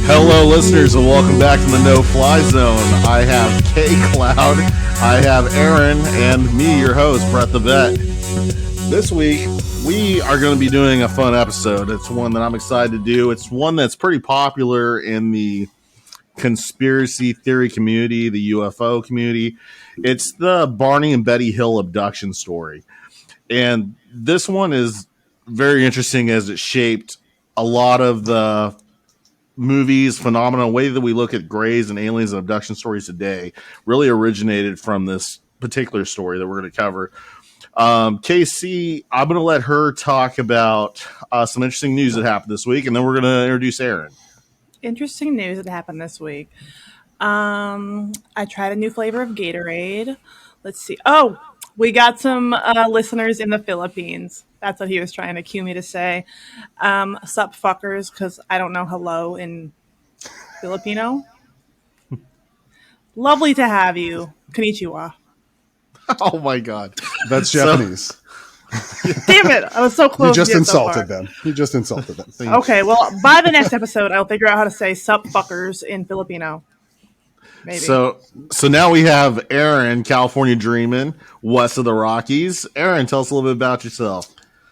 Hello, listeners, and welcome back to the No Fly Zone. I have K Cloud, I have Aaron, and me, your host, Bret the Vet. This week, we are going to be doing a fun episode. It's one that I'm excited to do. It's one that's pretty popular in the conspiracy theory community, the UFO community. It's the Barney and Betty Hill abduction story. And this one is very interesting as it shaped a lot of the movies, phenomenon, way that we look at grays and aliens and abduction stories today really originated from this particular story that we're going to cover. KC, I'm going to let her talk about some interesting news that happened this week, and then we're going to introduce Aaron. Interesting news that happened this week. I tried a new flavor of Gatorade. Let's see. Oh, we got some listeners in the Philippines. That's what he was trying to cue me to say. Sup fuckers, because I don't know hello in Filipino. Lovely to have you. Konnichiwa. Oh my God. That's Japanese. Damn it. I was so close. You just insulted them. You just insulted them. Okay, well, by the next episode, I'll figure out how to say sup fuckers in Filipino. Maybe. So now we have Aaron, California dreaming, west of the Rockies. Aaron, tell us a little bit about yourself.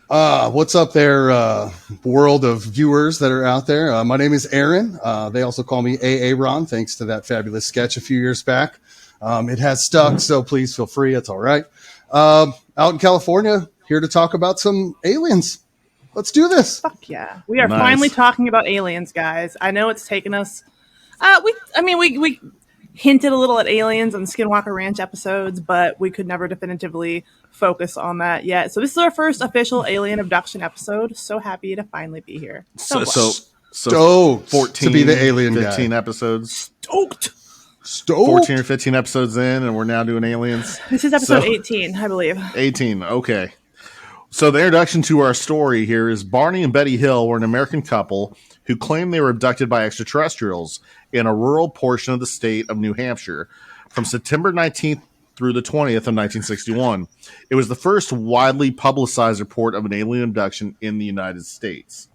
What's up there, world of viewers that are out there? My name is Aaron. They also call me AA Ron, thanks to that fabulous sketch a few years back. It has stuck, so please feel free. It's all right. Out in California, here to talk about some aliens. Let's do this. Fuck yeah. We are finally talking about aliens, guys. I know it's taken us... We hinted a little at aliens on Skinwalker Ranch episodes, but we could never definitively focus on that yet. So this is our first official alien abduction episode. So happy to finally be here. So stoked 14 to be the alien 15 guy. episodes. Stoked. 14 or 15 episodes in, and we're now doing aliens. This is episode 18, I believe. 18, okay. So the introduction to our story here is Barney and Betty Hill were an American couple who claimed they were abducted by extraterrestrials in a rural portion of the state of New Hampshire from September 19th through the 20th of 1961. It was the first widely publicized report of an alien abduction in the United States.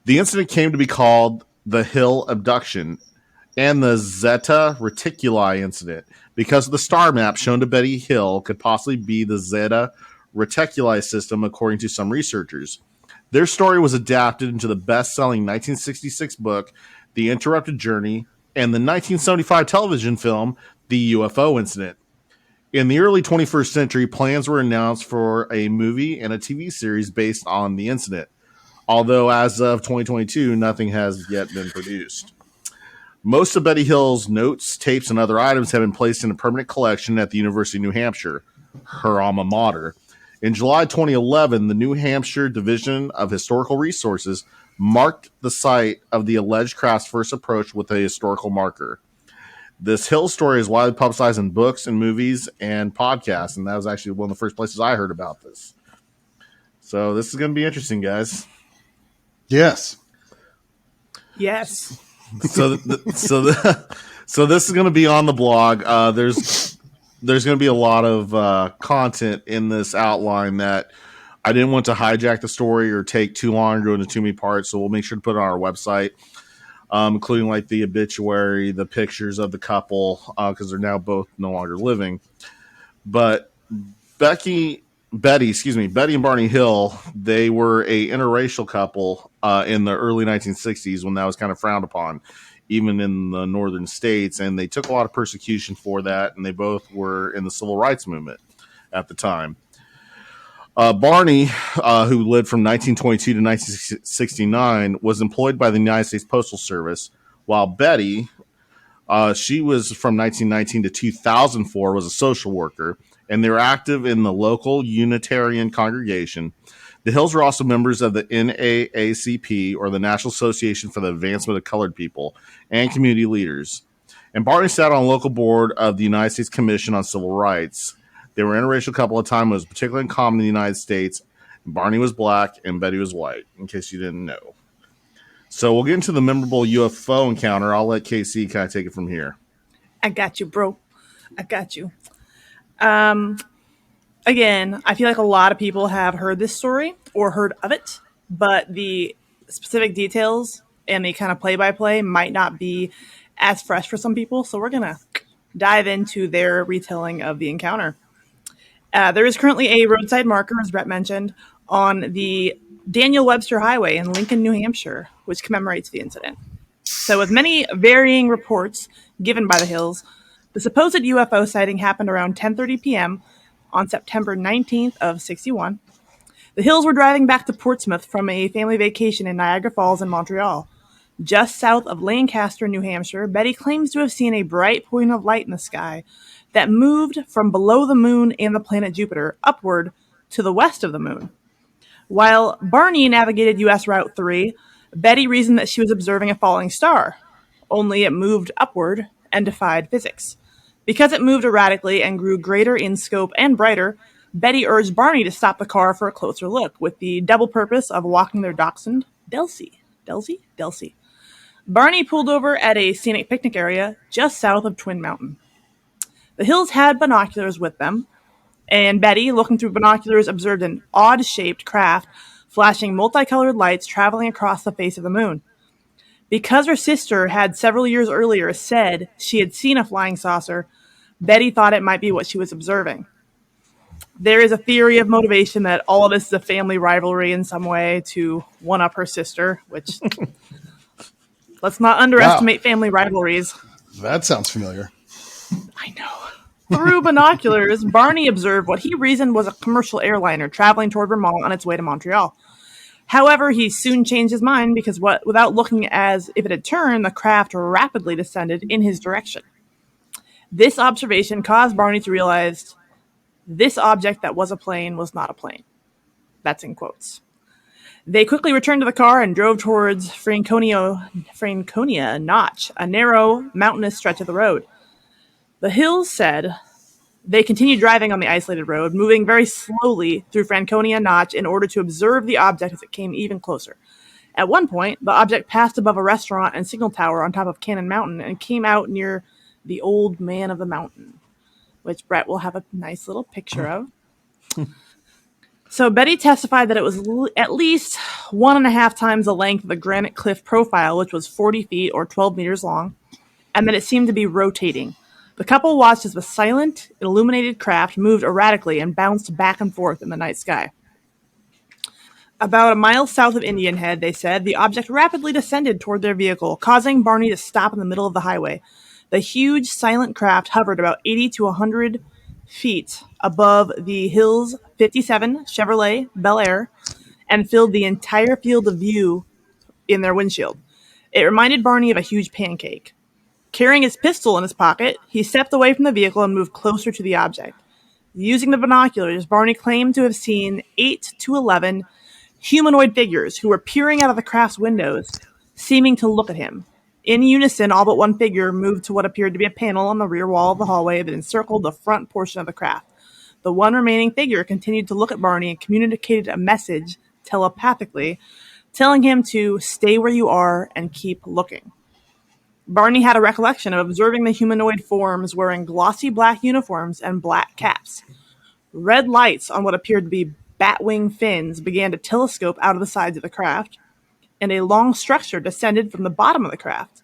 The incident came to be called the Hill Abduction and the Zetta Reticuli incident because the star map shown to Betty Hill could possibly be the Zetta Reticuli system, according to some researchers. Their story was adapted into the best-selling 1966 book, The Interrupted Journey, and the 1975 television film, The UFO Incident. In the early 21st century, plans were announced for a movie and a TV series based on the incident, although as of 2022, nothing has yet been produced. Most of Betty Hill's notes, tapes, and other items have been placed in a permanent collection at the University of New Hampshire, her alma mater. In July 2011, the New Hampshire Division of Historical Resources marked the site of the alleged craft's first approach with a historical marker. This Hill story is widely publicized in books and movies and podcasts, and that was actually one of the first places I heard about this. So this is going to be interesting, guys. Yes. Yes. So this is going to be on the blog. There's going to be a lot of content in this outline that I didn't want to hijack the story or take too long or go into too many parts. So we'll make sure to put it on our website, including like the obituary, the pictures of the couple, because they're now both no longer living. But Betty and Barney Hill, they were a interracial couple in the early 1960s when that was kind of frowned upon, even in the northern states, and they took a lot of persecution for that, and they both were in the civil rights movement at the time. Barney, who lived from 1922 to 1969, was employed by the United States Postal Service, while Betty, she was from 1919 to 2004, was a social worker, and they were active in the local Unitarian congregation. The Hills were also members of the NAACP, or the National Association for the Advancement of Colored People, and community leaders. And Barney sat on a local board of the United States Commission on Civil Rights. They were an interracial couple at a time. It was particularly common in the United States. Barney was black and Betty was white, in case you didn't know. So we'll get into the memorable UFO encounter. I'll let KC kind of take it from here. I got you, bro. I got you. Again, I feel like a lot of people have heard this story or heard of it, but the specific details and the kind of play-by-play might not be as fresh for some people. So we're going to dive into their retelling of the encounter. There is currently a roadside marker, as Bret mentioned, on the Daniel Webster Highway in Lincoln, New Hampshire, which commemorates the incident. So with many varying reports given by the Hills, the supposed UFO sighting happened around 10:30 p.m. on September 19th of 61. The Hills were driving back to Portsmouth from a family vacation in Niagara Falls and Montreal. Just south of Lancaster, New Hampshire, Betty claims to have seen a bright point of light in the sky that moved from below the moon and the planet Jupiter upward to the west of the moon. While Barney navigated U.S. Route 3, Betty reasoned that she was observing a falling star, only it moved upward and defied physics. Because it moved erratically and grew greater in scope and brighter, Betty urged Barney to stop the car for a closer look, with the double purpose of walking their dachshund, Delcy. Barney pulled over at a scenic picnic area just south of Twin Mountain. The Hills had binoculars with them, and Betty, looking through binoculars, observed an odd-shaped craft flashing multicolored lights traveling across the face of the moon. Because her sister had several years earlier said she had seen a flying saucer, Betty thought it might be what she was observing. There is a theory of motivation that all of this is a family rivalry in some way to one-up her sister, which let's not underestimate family rivalries. That sounds familiar. I know. Through binoculars, Barney observed what he reasoned was a commercial airliner traveling toward Vermont on its way to Montreal. However, he soon changed his mind because without looking as if it had turned, the craft rapidly descended in his direction. This observation caused Barney to realize this object that was a plane was not a plane. That's in quotes. They quickly returned to the car and drove towards Franconia Notch, a narrow, mountainous stretch of the road. The Hills said they continued driving on the isolated road, moving very slowly through Franconia Notch in order to observe the object as it came even closer. At one point, the object passed above a restaurant and signal tower on top of Cannon Mountain and came out near the Old Man of the Mountain, which Bret will have a nice little picture of. So Betty testified that it was at least 1.5 times the length of the granite cliff profile, which was 40 feet or 12 meters long, and that it seemed to be rotating. The couple watched as the silent, illuminated craft moved erratically and bounced back and forth in the night sky. About a mile south of Indian Head, they said, the object rapidly descended toward their vehicle, causing Barney to stop in the middle of the highway. The huge, silent craft hovered about 80 to 100 feet above the Hills 57 Chevrolet Bel Air and filled the entire field of view in their windshield. It reminded Barney of a huge pancake. Carrying his pistol in his pocket, he stepped away from the vehicle and moved closer to the object. Using the binoculars, Barney claimed to have seen 8 to 11 humanoid figures who were peering out of the craft's windows, seeming to look at him. In unison, all but one figure moved to what appeared to be a panel on the rear wall of the hallway that encircled the front portion of the craft. The one remaining figure continued to look at Barney and communicated a message telepathically, telling him to stay where you are and keep looking. Barney had a recollection of observing the humanoid forms wearing glossy black uniforms and black caps. Red lights on what appeared to be bat-wing fins began to telescope out of the sides of the craft, and a long structure descended from the bottom of the craft.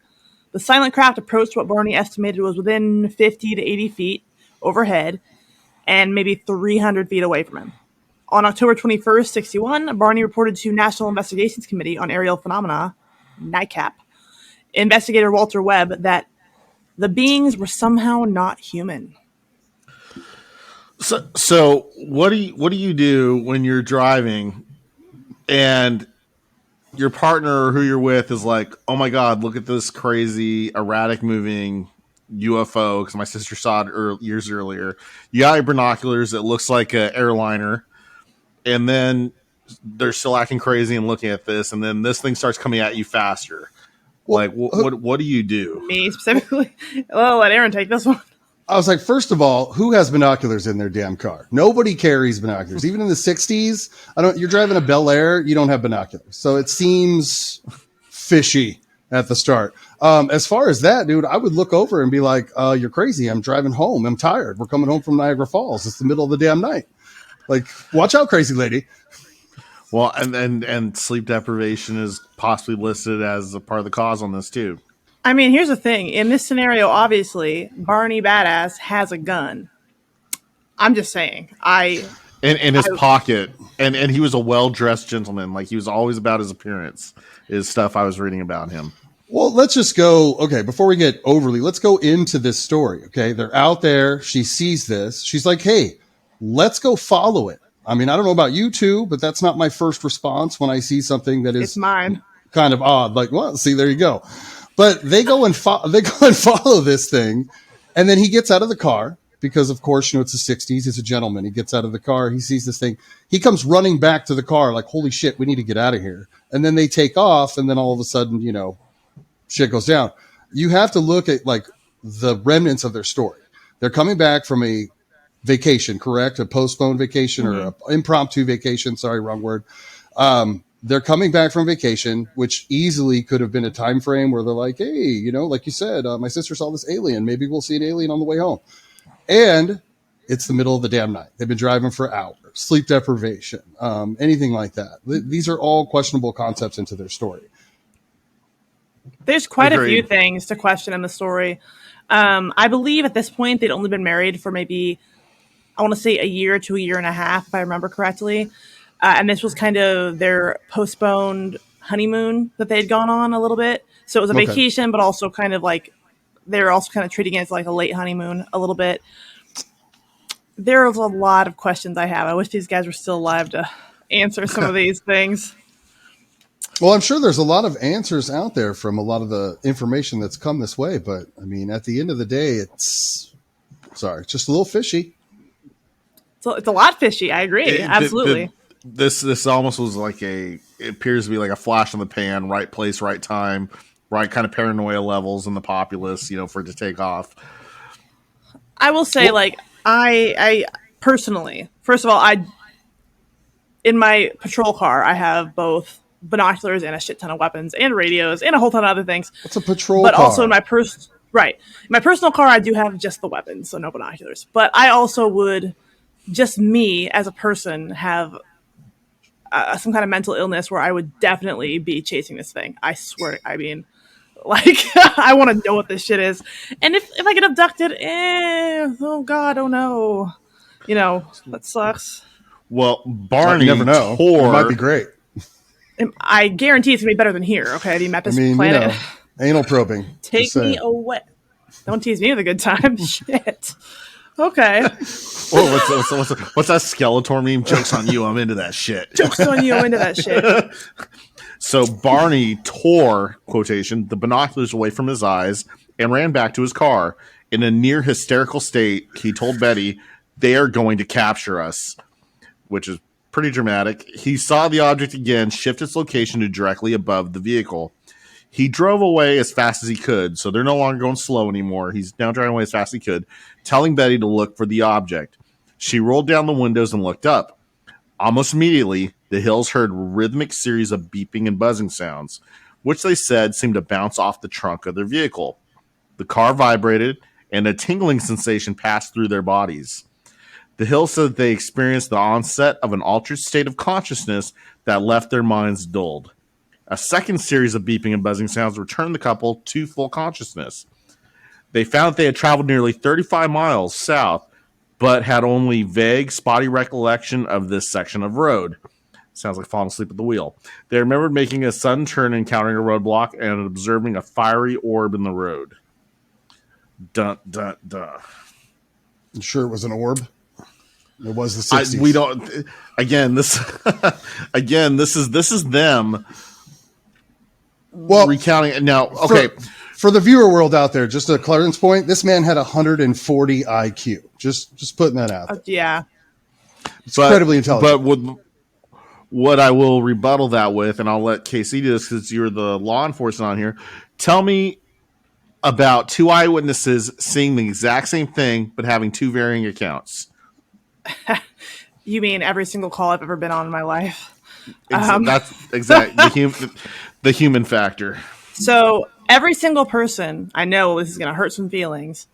The silent craft approached what Barney estimated was within 50 to 80 feet overhead and maybe 300 feet away from him. On October 21st, 61, Barney reported to National Investigations Committee on Aerial Phenomena, NICAP, investigator Walter Webb, that the beings were somehow not human. So what do you do when you're driving and your partner who you're with is like, oh my God, look at this crazy erratic moving UFO, because my sister saw it years earlier. You got your binoculars, it looks like an airliner, and then they're still acting crazy and looking at this, and then this thing starts coming at you faster. Like, what do you do? Me specifically? Well, let Aaron take this one. I was like, first of all, who has binoculars in their damn car? Nobody carries binoculars. Even in the 60s, you're driving a Bel Air, you don't have binoculars. So it seems fishy at the start. As far as that, dude, I would look over and be like, you're crazy. I'm driving home. I'm tired. We're coming home from Niagara Falls. It's the middle of the damn night. Like, watch out, crazy lady. Well, and sleep deprivation is possibly listed as a part of the cause on this too. I mean, here's the thing. In this scenario, obviously, Barney Badass has a gun. I'm just saying. In his pocket, and he was a well-dressed gentleman. Like, he was always about his appearance, is stuff I was reading about him. Well, let's just go. Okay, before we get overly, let's go into this story. Okay, they're out there. She sees this. She's like, hey, let's go follow it. I mean, I don't know about you two, but that's not my first response when I see something that is It's mine. kind of odd. Like, well, see, there you go. But they go and follow this thing, and then he gets out of the car because, of course, it's the 60s. He's a gentleman. He gets out of the car. He sees this thing. He comes running back to the car like, holy shit, we need to get out of here. And then they take off, and then all of a sudden, shit goes down. You have to look at like the remnants of their story. They're coming back from a vacation, correct? A postponed vacation or an impromptu vacation. Sorry, wrong word. They're coming back from vacation, which easily could have been a time frame where they're like, hey, like you said, my sister saw this alien. Maybe we'll see an alien on the way home. And it's the middle of the damn night. They've been driving for hours, sleep deprivation, anything like that. These are all questionable concepts into their story. There's quite Agreed. a few things to question in the story. I believe at this point they'd only been married for maybe, I want to say, a year to a year and a half, if I remember correctly. And this was kind of their postponed honeymoon that they had gone on a little bit. So it was a vacation, but also kind of like they were also kind of treating it as like a late honeymoon a little bit. There's a lot of questions I have. I wish these guys were still alive to answer some of these things. Well, I'm sure there's a lot of answers out there from a lot of the information that's come this way. But, I mean, at the end of the day, it's just a little fishy. So it's a lot fishy. I agree. Absolutely. This almost was like it appears to be like a flash in the pan, right place, right time, right kind of paranoia levels in the populace, for it to take off. I will say, I personally, first of all, in my patrol car, I have both binoculars and a shit ton of weapons and radios and a whole ton of other things. It's a patrol car. But also in my personal car, I do have just the weapons, so no binoculars. But I also would, just me as a person, have some kind of mental illness where I would definitely be chasing this thing. I swear. I mean, I want to know what this shit is. And if I get abducted, oh God, oh no. That sucks. Well, Barney you never know. It might be great. I guarantee it's going to be better than here, okay? Have you met this planet? Anal probing. Take me away. Don't tease me with a good time. Shit. Okay. What's that Skeletor meme? Joke's on you, I'm into that shit. Joke's on you, I'm into that shit. So Barney tore, quotation, the binoculars away from his eyes and ran back to his car. In a near hysterical state, he told Betty, they are going to capture us, which is pretty dramatic. He saw the object again, shift its location to directly above the vehicle. He drove away as fast as he could, so they're no longer going slow anymore. He's now driving away as fast as he could, telling Betty to look for the object. She rolled down the windows and looked up. Almost immediately, the Hills heard a rhythmic series of beeping and buzzing sounds, which they said seemed to bounce off the trunk of their vehicle. The car vibrated, and a tingling sensation passed through their bodies. The Hills said that they experienced the onset of an altered state of consciousness that left their minds dulled. A second series of beeping and buzzing sounds returned the couple to full consciousness. They found that they had traveled nearly 35 miles south, but had only vague, spotty recollection of this section of road. Sounds like falling asleep at the wheel. They remembered making a sudden turn, encountering a roadblock, and observing a fiery orb in the road. Dun, dun, dun. You sure it was an orb? It was the 60s. We don't. Again, this is them. Well, recounting now. Okay, for the viewer world out there, just a Clarence point. This man had 140 IQ. Just putting that out there. Yeah, it's incredibly intelligent. But what I will rebuttal that with, and I'll let Casey do this because you're the law enforcement on here. Tell me about two eyewitnesses seeing the exact same thing but having two varying accounts. You mean every single call I've ever been on in my life? That's exactly the human factor. So every single person, I know this is going to hurt some feelings.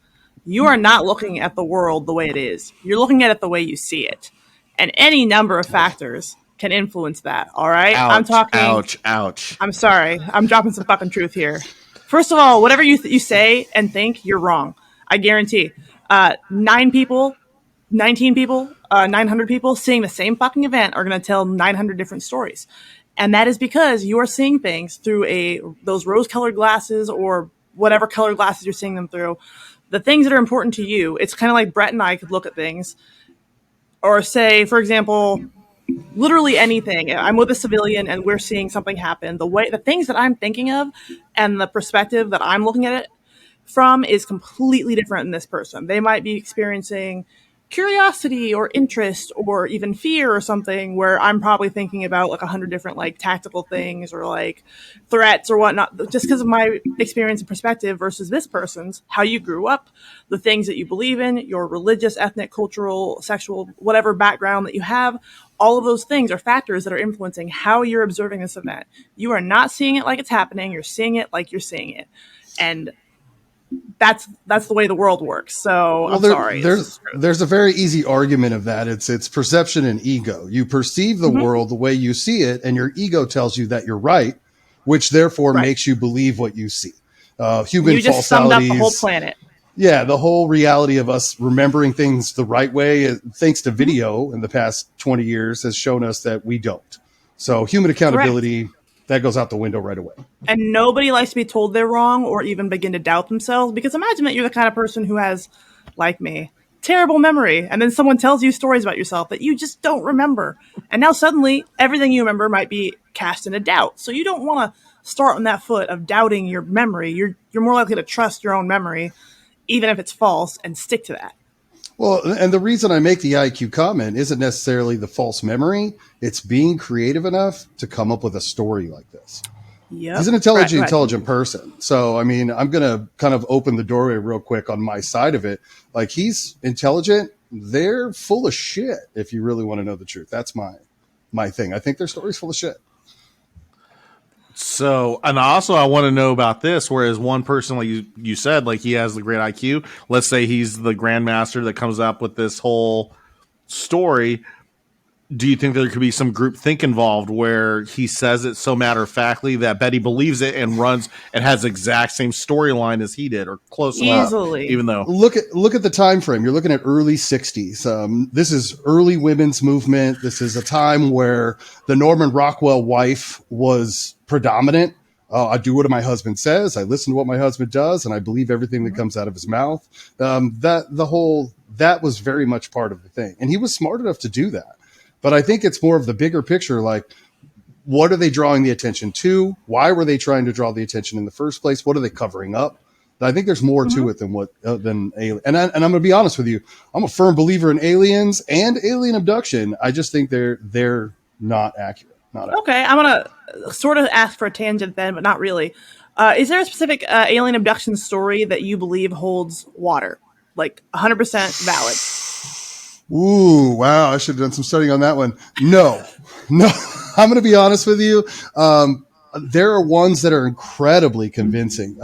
You are not looking at the world the way it is. You're looking at it the way you see it. And any number of factors can influence that. All right, I'm Ouch, talking. ouch, ouch. I'm sorry. I'm dropping some fucking truth here. First of all, whatever you say and think, you're wrong. I guarantee. 9 people, 19 people, 900 people seeing the same fucking event are going to tell 900 different stories. And that is because you are seeing things through those rose-colored glasses or whatever color glasses you're seeing them through. The things that are important to you, it's kind of like Brett and I could look at things or say, for example, literally anything. I'm with a civilian and we're seeing something happen. The things that I'm thinking of and the perspective that I'm looking at it from is completely different than this person. They might be experiencing curiosity or interest or even fear or something, where I'm probably thinking about like 100 different like tactical things or like threats or whatnot, just because of my experience and perspective versus this person's, how you grew up, the things that you believe in, your religious, ethnic, cultural, sexual, whatever background that you have. All of those things are factors that are influencing how you're observing this event. You are not seeing it like it's happening. You're seeing it like you're seeing it. And that's the way the world works. So well, I'm sorry. There's a very easy argument of that. It's perception and ego. You perceive the world the way you see it, and your ego tells you that you're right, which therefore makes you believe what you see. Human you just summed up the whole planet. Yeah, the whole reality of us remembering things the right way, thanks to video in the past 20 years, has shown us that we don't. So human accountability, that goes out the window right away. And nobody likes to be told they're wrong or even begin to doubt themselves, because imagine that you're the kind of person who has, like me, terrible memory, and then someone tells you stories about yourself that you just don't remember. And now suddenly everything you remember might be cast into doubt. So you don't want to start on that foot of doubting your memory. You're more likely to trust your own memory, even if it's false, and stick to that. Well, and the reason I make the IQ comment isn't necessarily the false memory. It's being creative enough to come up with a story like this. Yep. He's an intelligent person. So, I mean, I'm going to kind of open the doorway real quick on my side of it. Like, he's intelligent. They're full of shit, if you really want to know the truth. That's my thing. I think their story's full of shit. So, and also I want to know about this, whereas one person, like you said, like he has the great IQ. Let's say he's the grandmaster that comes up with this whole story. Do you think there could be some group think involved where he says it so matter-of-factly that Betty believes it and runs and has the exact same storyline as he did, or close enough? Easily. Even though look at the time frame. You're looking at early 60s. This is early women's movement. This is a time where the Norman Rockwell wife was predominant. I do what my husband says. I listen to what my husband does, and I believe everything that comes out of his mouth. That was very much part of the thing, and he was smart enough to do that. But I think it's more of the bigger picture, like, what are they drawing the attention to? Why were they trying to draw the attention in the first place? What are they covering up? I think there's more to it than alien. And I'm going to be honest with you. I'm a firm believer in aliens and alien abduction. I just think they're not accurate. Okay, I'm going to sort of ask for a tangent then, but not really. Is there a specific alien abduction story that you believe holds water? Like 100% valid? Ooh, wow. I should have done some studying on that one. No, I'm going to be honest with you. There are ones that are incredibly convincing.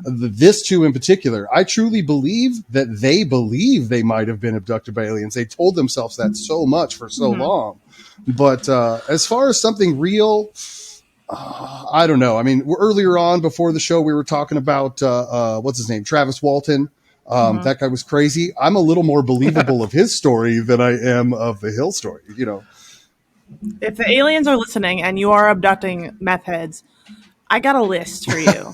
This two in particular, I truly believe that they might have been abducted by aliens. They told themselves that so much for so long. But as far as something real, I don't know. I mean, earlier on before the show, we were talking about, what's his name? Travis Walton. That guy was crazy. I'm a little more believable of his story than I am of the Hill story, you know. If the aliens are listening and you are abducting meth heads, I got a list for you.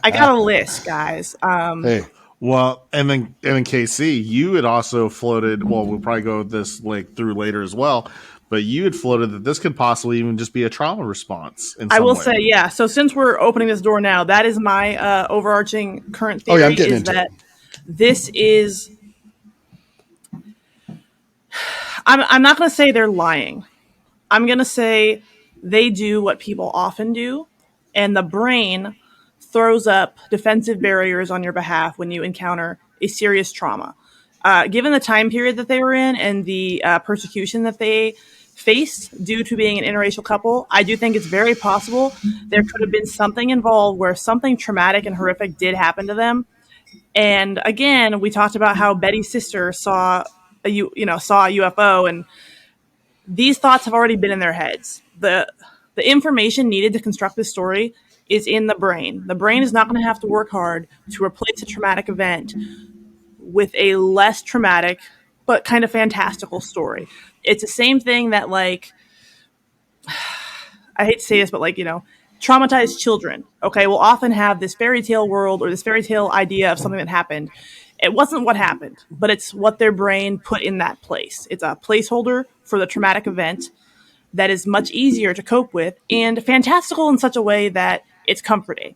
I got a list, guys. Hey. Well, and then KC, you had also floated, well, we'll probably go this through later as well, but you had floated that this could possibly even just be a trauma response. I will say, yeah. So since we're opening this door now, that is my overarching current theory. I'm getting into it. This is, I'm not going to say they're lying. I'm going to say they do what people often do, and the brain throws up defensive barriers on your behalf when you encounter a serious trauma. Given the time period that they were in and the persecution that they faced due to being an interracial couple, I do think it's very possible there could have been something involved where something traumatic and horrific did happen to them. And again, we talked about how Betty's sister saw a UFO, and these thoughts have already been in their heads. The information needed to construct this story is in the brain. The brain is not going to have to work hard to replace a traumatic event with a less traumatic but kind of fantastical story. It's the same thing that, like, I hate to say this, but, like, traumatized children, okay, will often have this fairy tale world or this fairy tale idea of something that happened. It wasn't what happened, but it's what their brain put in that place. It's a placeholder for the traumatic event that is much easier to cope with and fantastical in such a way that it's comforting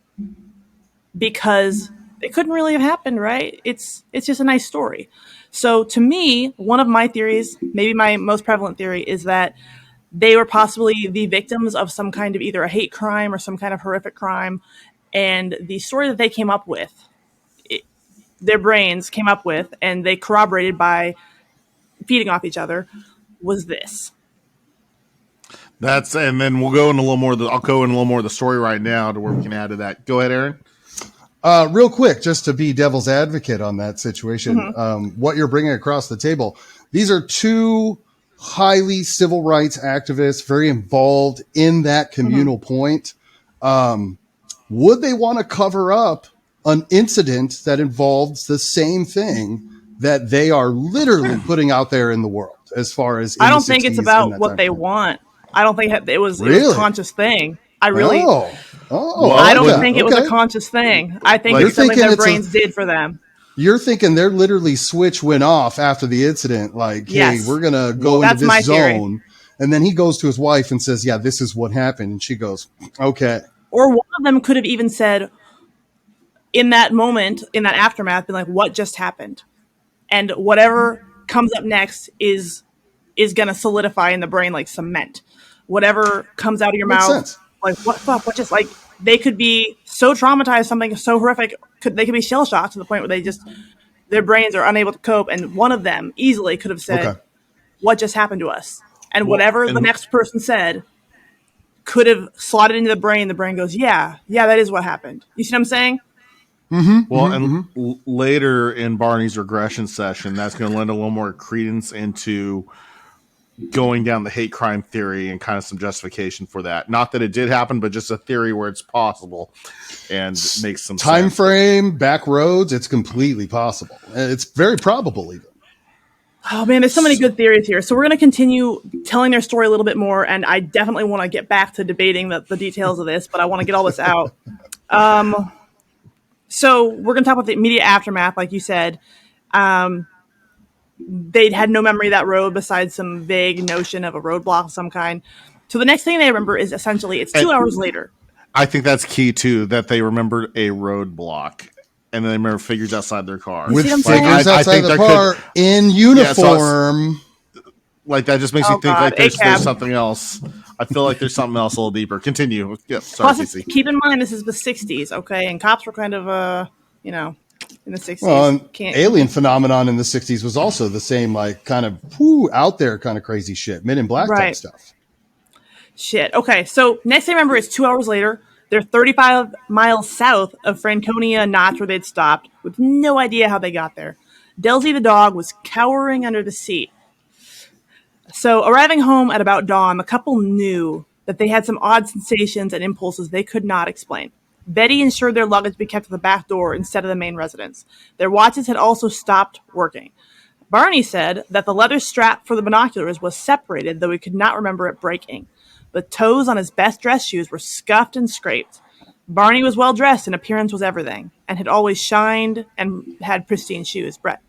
because it couldn't really have happened, right? It's just a nice story. So to me, one of my theories, maybe my most prevalent theory, is that they were possibly the victims of some kind of either a hate crime or some kind of horrific crime. And the story that they came up with, their brains came up with, and they corroborated by feeding off each other, was this. And then we'll go in a little more. I'll go in a little more of the story right now to where we can add to that. Go ahead, Aaron. Real quick, just to be devil's advocate on that situation, what you're bringing across the table, these are two highly civil rights activists, very involved in that communal point. Would they want to cover up an incident that involves the same thing that they are literally putting out there in the world? As far as I don't think it's about what they want. I don't think it was a conscious thing. I really, I don't think it was a conscious thing. I think it's something their brains did for them. You're thinking their literally switch went off after the incident. Like, hey, we're going to go into this zone. Theory. And then he goes to his wife and says, yeah, this is what happened. And she goes, okay. Or one of them could have even said in that moment, in that aftermath, been like, what just happened? And whatever comes up next is going to solidify in the brain like cement. Whatever comes out of your mouth, sense. Like, what fuck? What just, like, they could be so traumatized, something so horrific, they could be shell shocked to the point where their brains are unable to cope. And one of them easily could have said, what just happened to us? And whatever the next person said could have slotted into the brain. The brain goes, yeah, that is what happened. You see what I'm saying? Later in Barney's regression session, that's going to lend a little more credence into going down the hate crime theory and kind of some justification for that. Not that it did happen, but just a theory where it's possible and makes some time frame, back roads. It's completely possible. It's very probable even. Oh man, there's so many good theories here. So we're going to continue telling their story a little bit more, and I definitely want to get back to debating the details of this, but I want to get all this out. So we're going to talk about the immediate aftermath, like you said. They had no memory of that road besides some vague notion of a roadblock of some kind. So the next thing they remember is essentially it's 2 hours later. I think that's key too, that they remembered a roadblock and then they remember figures outside their car. With figures outside the car in uniform. Like that just makes you think like there's something else. I feel like there's something else a little deeper. Continue. Yeah, sorry, plus, keep in mind this is the 60s, okay? And cops were kind of, in the 60s. Well, alien phenomenon in the 60s was also the same, like, kind of out there kind of crazy shit. Men in Black type stuff. Shit. Okay, so next thing I remember is 2 hours later. They're 35 miles south of Franconia Notch where they'd stopped with no idea how they got there. Delzy the dog was cowering under the seat. So arriving home at about dawn, the couple knew that they had some odd sensations and impulses they could not explain. Betty ensured their luggage be kept at the back door instead of the main residence. Their watches had also stopped working. Barney said that the leather strap for the binoculars was separated, though he could not remember it breaking. The toes on his best dress shoes were scuffed and scraped. Barney was well dressed and appearance was everything, and had always shined and had pristine shoes. Brett.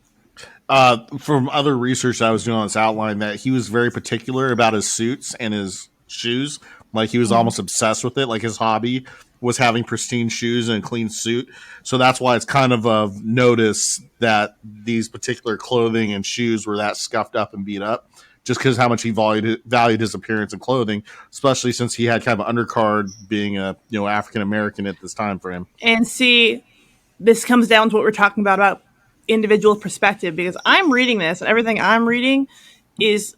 From other research I was doing on this outline, that he was very particular about his suits and his shoes. Like he was almost obsessed with it. Like his hobby was having pristine shoes and a clean suit. So that's why it's kind of notice that these particular clothing and shoes were that scuffed up and beat up, just because how much he valued his appearance and clothing, especially since he had kind of an undercard being a African American at this time for him. And see, this comes down to what we're talking about individual perspective, because I'm reading this and everything I'm reading is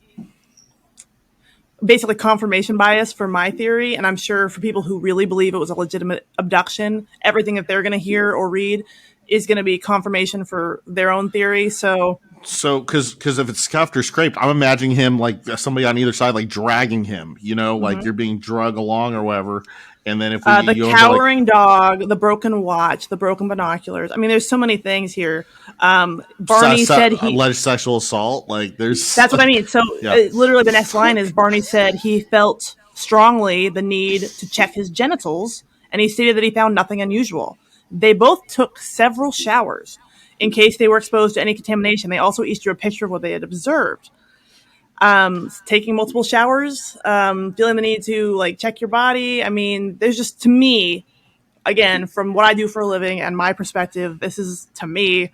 basically confirmation bias for my theory. And I'm sure for people who really believe it was a legitimate abduction, everything that they're going to hear or read is going to be confirmation for their own theory. So So, because if it's scuffed or scraped, I'm imagining him like somebody on either side, like dragging him. Like you're being drug along or whatever. And then if we The cowering dog, the broken watch, the broken binoculars. I mean, there's so many things here. Barney said he alleged sexual assault. Like there's that's what I mean. So Yeah. literally, the next line is Barney said he felt strongly the need to check his genitals, and he stated that he found nothing unusual. They both took several showers in case they were exposed to any contamination. They also each drew a picture of what they had observed. Taking multiple showers, feeling the need to like check your body. I mean, there's just, to me, again, from what I do for a living and my perspective, this is to me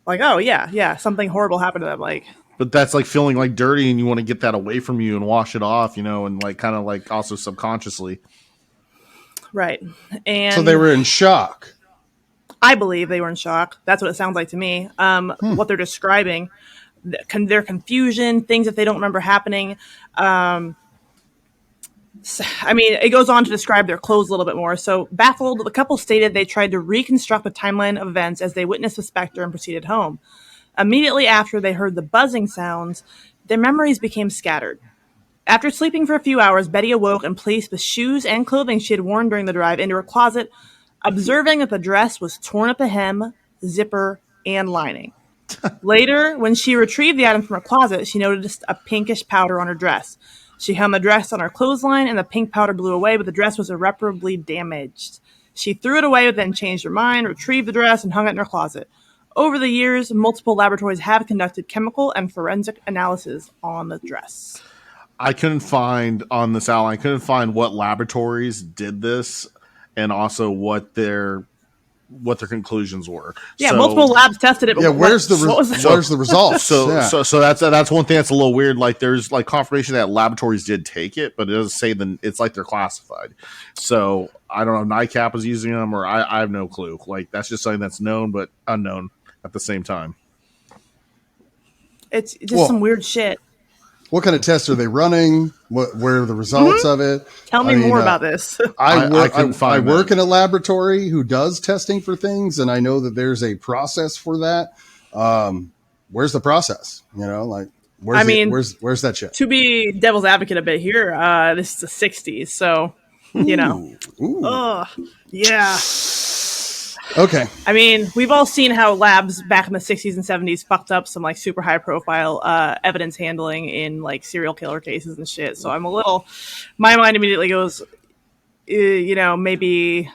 like, oh yeah, something horrible happened to them. Like, but that's like feeling like dirty, and you want to get that away from you and wash it off, and like kind of like also subconsciously. right. And So they were in shock. I believe they were in shock. That's what it sounds like to me. What they're describing, their confusion, things that they don't remember happening. I mean, it goes on to describe their clothes a little bit more. So, baffled, the couple stated they tried to reconstruct the timeline of events as they witnessed the specter and proceeded home. Immediately after they heard the buzzing sounds, their memories became scattered. After sleeping for a few hours, Betty awoke and placed the shoes and clothing she had worn during the drive into her closet, observing that the dress was torn at the hem, zipper, and lining. Later, when she retrieved the item from her closet, she noticed a pinkish powder on her dress. She hung the dress on her clothesline, and the pink powder blew away, but the dress was irreparably damaged. She threw it away, but then changed her mind, retrieved the dress, and hung it in her closet. Over the years, multiple laboratories have conducted chemical and forensic analysis on the dress. I couldn't find on this outline. I couldn't find what laboratories did this, and also what their conclusions were. Yeah, multiple labs tested it. But Yeah, where's the results? So that's one thing that's a little weird. Like there's like confirmation that laboratories did take it, but it doesn't say then it's like they're classified. So I don't know. NICAP is using them, or I have no clue. Like that's just something that's known but unknown at the same time. It's just some weird shit. What kind of tests are they running? Where are the results of it? Tell me more about this. I work that. in a laboratory who does testing for things, and I know that there's a process for that. Where's the process? Where's that shit? To be devil's advocate a bit here, this is the 60s, so, yeah. Okay. I mean, we've all seen how labs back in the 60s and 70s fucked up some like super high profile evidence handling in like serial killer cases and shit. So my mind immediately goes, maybe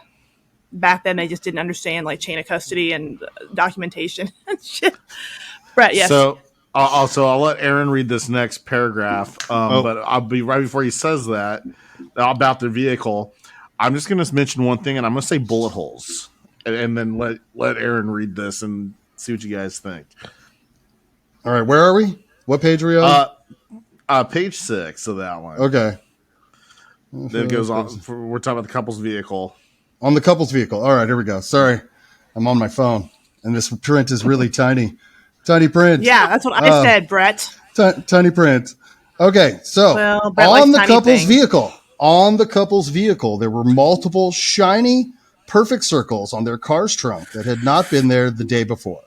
back then they just didn't understand like chain of custody and documentation and shit. Bret, yes. So I'll let Aaron read this next paragraph, but I'll be right before he says that about the vehicle. I'm just going to mention one thing, and I'm going to say bullet holes. And then let Aaron read this and see what you guys think. All right, where are we? What page are we on? Page 6 of the outline. Okay. Then it goes on. We're talking about the couple's vehicle. On the couple's vehicle. All right, here we go. Sorry, I'm on my phone, and this print is really tiny. Tiny print. Yeah, that's what I said, Bret. Tiny print. Okay, so on the couple's vehicle, there were multiple shiny, perfect circles on their car's trunk that had not been there the day before.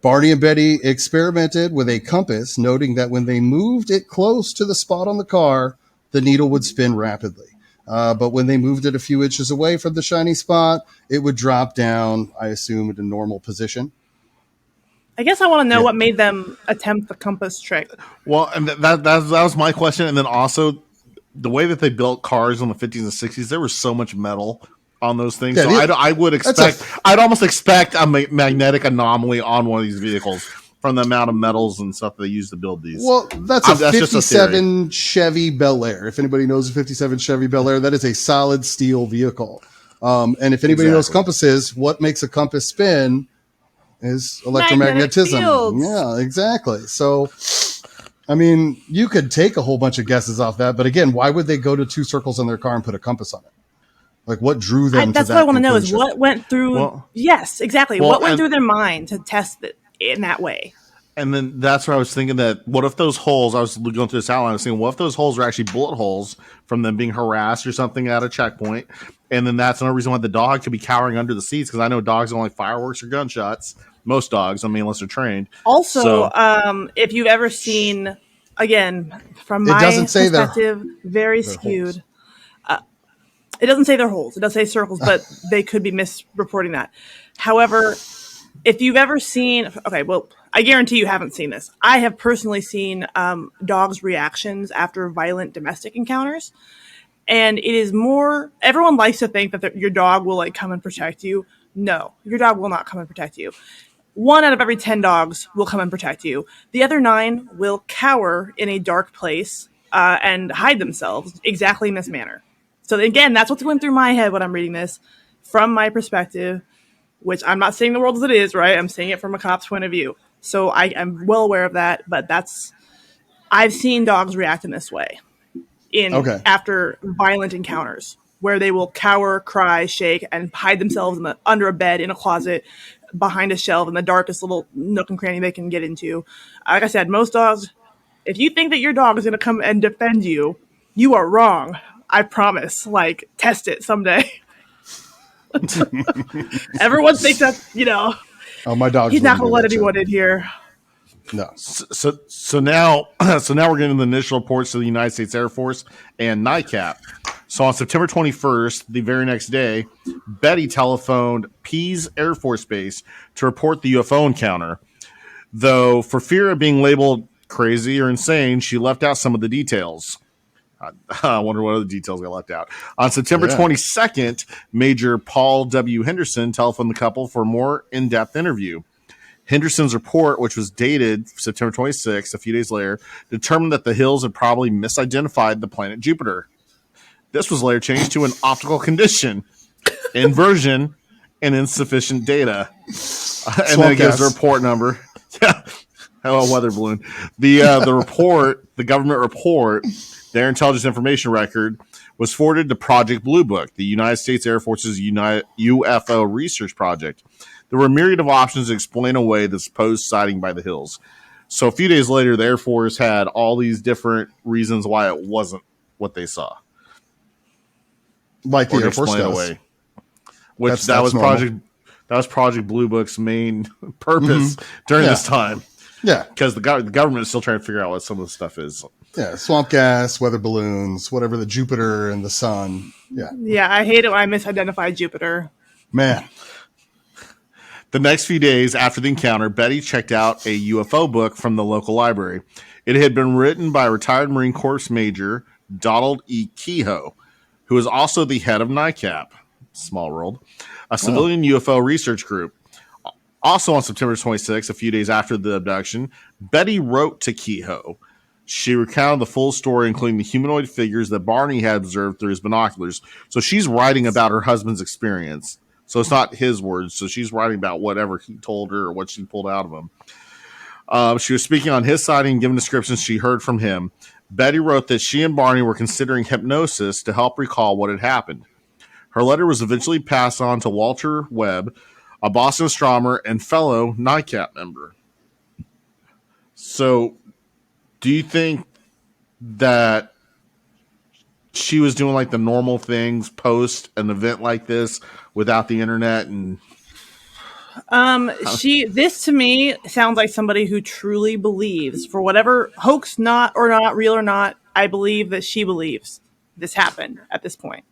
Barney and Betty experimented with a compass, noting that when they moved it close to the spot on the car, the needle would spin rapidly. But when they moved it a few inches away from the shiny spot, it would drop down, I assume, at a normal position. I guess I want to know what made them attempt the compass trick. Well, and that was my question. And then also, the way that they built cars in the 50s and 60s, there was so much metal on those things. Yeah, so I'd almost expect a magnetic anomaly on one of these vehicles from the amount of metals and stuff they use to build these. Well, that's a 57 Chevy Bel Air. If anybody knows a 57 Chevy Bel Air, that is a solid steel vehicle. And if anybody knows compasses, what makes a compass spin is electromagnetism. Yeah, exactly. So, I mean, you could take a whole bunch of guesses off that, but again, why would they go to two circles in their car and put a compass on it? Like, what drew them to that? That's what I want to know is what went through. Yes, exactly. What went through their mind to test it in that way? And then that's where I was thinking that what if those holes, I was going through this outline, I was thinking, what if those holes are actually bullet holes from them being harassed or something at a checkpoint? And then that's another reason why the dog could be cowering under the seats, because I know dogs don't like fireworks or gunshots. Most dogs, I mean, unless they're trained. Also, So, if you've ever seen, again, from It doesn't my say perspective, very they're skewed. It doesn't say they're holes. It does say circles, but they could be misreporting that. However, if you've ever seen, okay, well, I guarantee you haven't seen this. I have personally seen dogs' reactions after violent domestic encounters. And it is more, everyone likes to think that your dog will like come and protect you. No, your dog will not come and protect you. 1 out of every 10 dogs will come and protect you. The other 9 will cower in a dark place and hide themselves exactly in this manner. So again, that's what's going through my head when I'm reading this from my perspective, which I'm not saying the world as it is, right? I'm saying it from a cop's point of view. So I'm well aware of that, but I've seen dogs react in this way after violent encounters where they will cower, cry, shake, and hide themselves under a bed, in a closet, behind a shelf, in the darkest little nook and cranny they can get into. Like I said, most dogs, if you think that your dog is going to come and defend you, you are wrong. I promise. Like, test it someday. Everyone thinks that, Oh, my dog. he's not going to let anyone in here. No. So now we're getting the initial reports to the United States Air Force and NICAP. So on September 21st, the very next day, Betty telephoned Pease Air Force Base to report the UFO encounter. Though, for fear of being labeled crazy or insane, she left out some of the details. I wonder what other details got left out. On September 22nd, Major Paul W. Henderson telephoned the couple for a more in-depth interview. Henderson's report, which was dated September 26th, a few days later, determined that the Hills had probably misidentified the planet Jupiter. This was later changed to an optical condition, inversion, and insufficient data. And then it gives the report number. Yeah. Hello, weather balloon. The report, the government report, their intelligence information record, was forwarded to Project Blue Book, the United States Air Force's UFO research project. There were a myriad of options to explain away the supposed sighting by the Hills. So a few days later, the Air Force had all these different reasons why it wasn't what they saw. Like the Air Force does. Away. Which that was Project Blue Book's main purpose during this time. Yeah. Because the government is still trying to figure out what some of the stuff is. Yeah, swamp gas, weather balloons, whatever, the Jupiter and the sun. Yeah. Yeah, I hate it when I misidentify Jupiter. Man. The next few days after the encounter, Betty checked out a UFO book from the local library. It had been written by retired Marine Corps Major Donald E. Kehoe, who is also the head of NICAP, small world, a civilian UFO research group. Also on September 26th, a few days after the abduction, Betty wrote to Kehoe. She recounted the full story, including the humanoid figures that Barney had observed through his binoculars. So she's writing about her husband's experience. So it's not his words. So she's writing about whatever he told her or what she pulled out of him. She was speaking on his side and giving descriptions she heard from him. Betty wrote that she and Barney were considering hypnosis to help recall what had happened. Her letter was eventually passed on to Walter Webb, a Boston astronomer and fellow NICAP member. So, do you think that she was doing like the normal things post an event like this without the internet? And this to me sounds like somebody who truly believes, for whatever hoax, not real or not, I believe that she believes this happened at this point.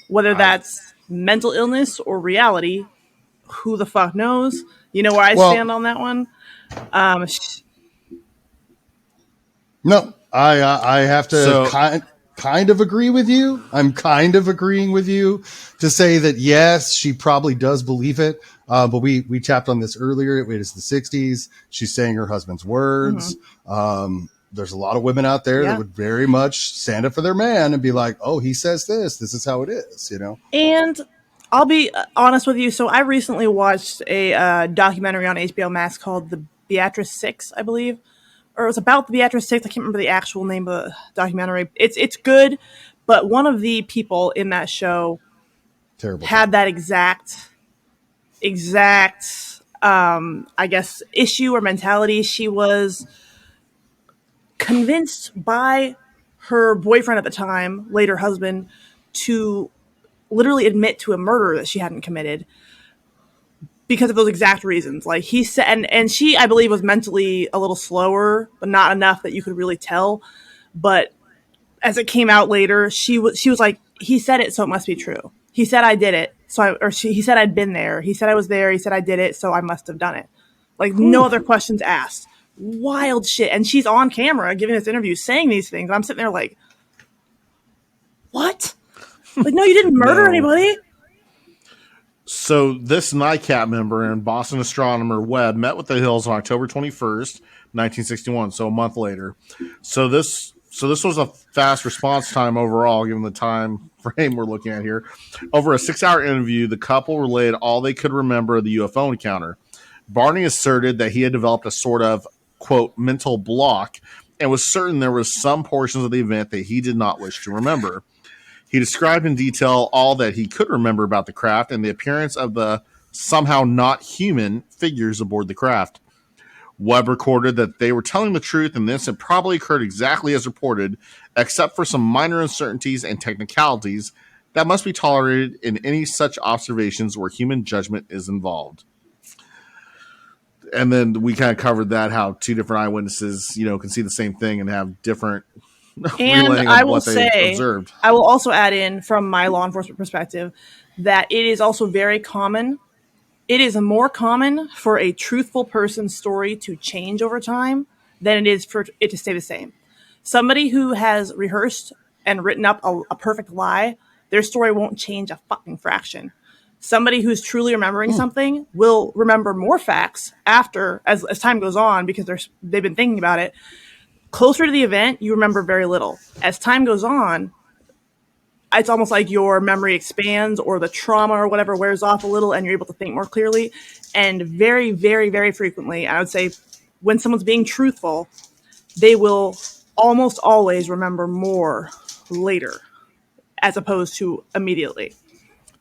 Whether that's mental illness or reality, who the fuck knows? You know where I stand on that one? No, I have to kind of agree with you. I'm kind of agreeing with you to say that, yes, she probably does believe it. But we tapped on this earlier. It is the 60s. She's saying her husband's words. Mm-hmm. There's a lot of women out there that would very much stand up for their man and be like, oh, he says this. This is how it is, you know? And I'll be honest with you. So I recently watched a documentary on HBO Max called The Beatrice 6, I believe. Or it was about the Beatrice 6. I can't remember the actual name of the documentary. It's good, but one of the people in that show had that exact I guess, issue or mentality. She was convinced by her boyfriend at the time, later husband, to literally admit to a murder that she hadn't committed because of those exact reasons. Like he said, and she, I believe, was mentally a little slower, but not enough that you could really tell. But as it came out later, she was like, he said it, so it must be true. He said I did it, he said I'd been there. He said I was there. He said I did it, so I must have done it. Like no other questions asked. Wild shit. And she's on camera giving this interview saying these things. I'm sitting there like, what? Like, no, you didn't murder anybody. So this NICAP member and Boston astronomer Webb met with the Hills on October 21st, 1961, so a month later. So this was a fast response time overall, given the time frame we're looking at here. Over a 6-hour interview, the couple relayed all they could remember of the UFO encounter. Barney asserted that he had developed a sort of, quote, mental block and was certain there was some portions of the event that he did not wish to remember. He described in detail all that he could remember about the craft and the appearance of the somehow not human figures aboard the craft. Webb recorded that they were telling the truth and this had probably occurred exactly as reported, except for some minor uncertainties and technicalities that must be tolerated in any such observations where human judgment is involved. And then we kind of covered that, how two different eyewitnesses, can see the same thing and have different and I will say, observed. I will also add in from my law enforcement perspective that it is also very common. It is more common for a truthful person's story to change over time than it is for it to stay the same. Somebody who has rehearsed and written up a perfect lie, their story won't change a fucking fraction. Somebody who's truly remembering something will remember more facts after, as time goes on, because they've been thinking about it. Closer to the event, you remember very little. As time goes on, it's almost like your memory expands or the trauma or whatever wears off a little and you're able to think more clearly. And very, very, very frequently, I would say when someone's being truthful, they will almost always remember more later as opposed to immediately.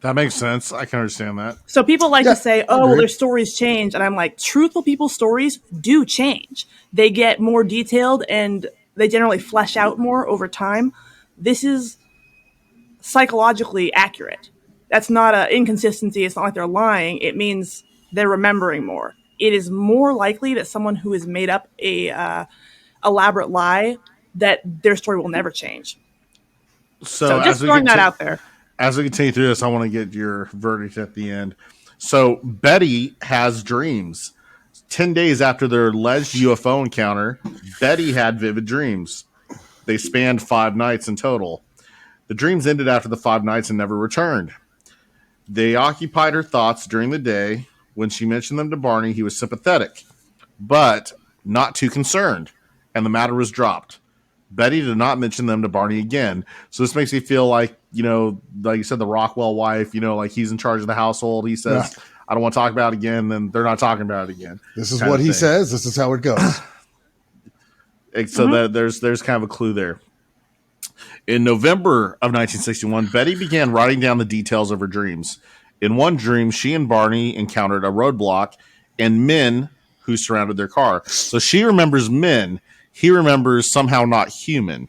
That makes sense. I can understand that. So people like to say, oh, well, their stories change. And I'm like, truthful people's stories do change. They get more detailed and they generally flesh out more over time. This is psychologically accurate. That's not an inconsistency. It's not like they're lying. It means they're remembering more. It is more likely that someone who has made up a elaborate lie, that their story will never change. So just throwing that out there. As we continue through this, I want to get your verdict at the end. So Betty has dreams. 10 days after their alleged UFO encounter, Betty had vivid dreams. They spanned 5 nights in total. The dreams ended after the 5 nights and never returned. They occupied her thoughts during the day. When she mentioned them to Barney, he was sympathetic, but not too concerned, and the matter was dropped. Betty did not mention them to Barney again. So this makes me feel like, like you said, the Rockwell wife, like he's in charge of the household. He says, I don't want to talk about it again. Then they're not talking about it again. This is what he says. This is how it goes. So that there's kind of a clue there. In November of 1961, Betty began writing down the details of her dreams. In one dream, she and Barney encountered a roadblock and men who surrounded their car. So she remembers men. He remembers somehow not human.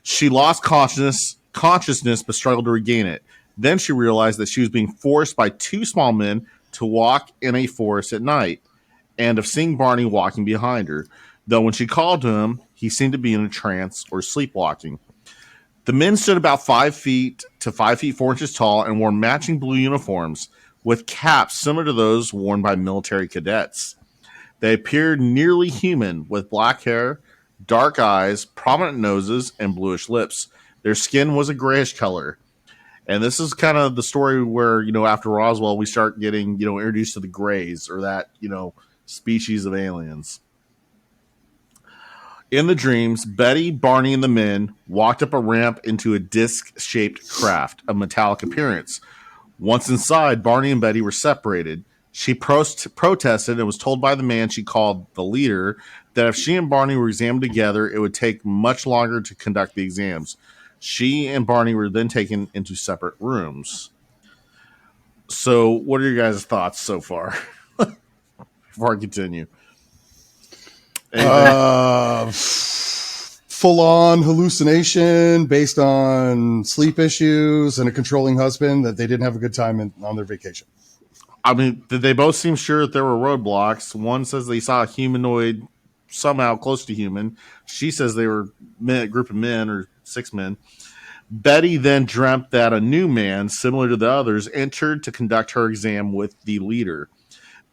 She lost consciousness, but struggled to regain it. Then she realized that she was being forced by 2 small men to walk in a forest at night, and of seeing Barney walking behind her. Though when she called to him, he seemed to be in a trance or sleepwalking. The men stood about 5 feet to 5 feet 4 inches tall and wore matching blue uniforms with caps similar to those worn by military cadets. They appeared nearly human, with black hair, dark eyes, prominent noses, and bluish lips. Their skin was a grayish color. And this is kind of the story where, after Roswell, we start getting, introduced to the grays, or that, species of aliens. In the dreams, Betty, Barney, and the men walked up a ramp into a disc-shaped craft of metallic appearance. Once inside, Barney and Betty were separated. She protested and was told by the man she called the leader that if she and Barney were examined together, it would take much longer to conduct the exams. She and Barney were then taken into separate rooms. So what are your guys' thoughts so far? before I continue. Full-on hallucination based on sleep issues and a controlling husband that they didn't have a good time on their vacation. I mean, they both seem sure that there were roadblocks. One says they saw a humanoid somehow close to human. She says they were a group of men or 6 men. Betty then dreamt that a new man, similar to the others, entered to conduct her exam with the leader.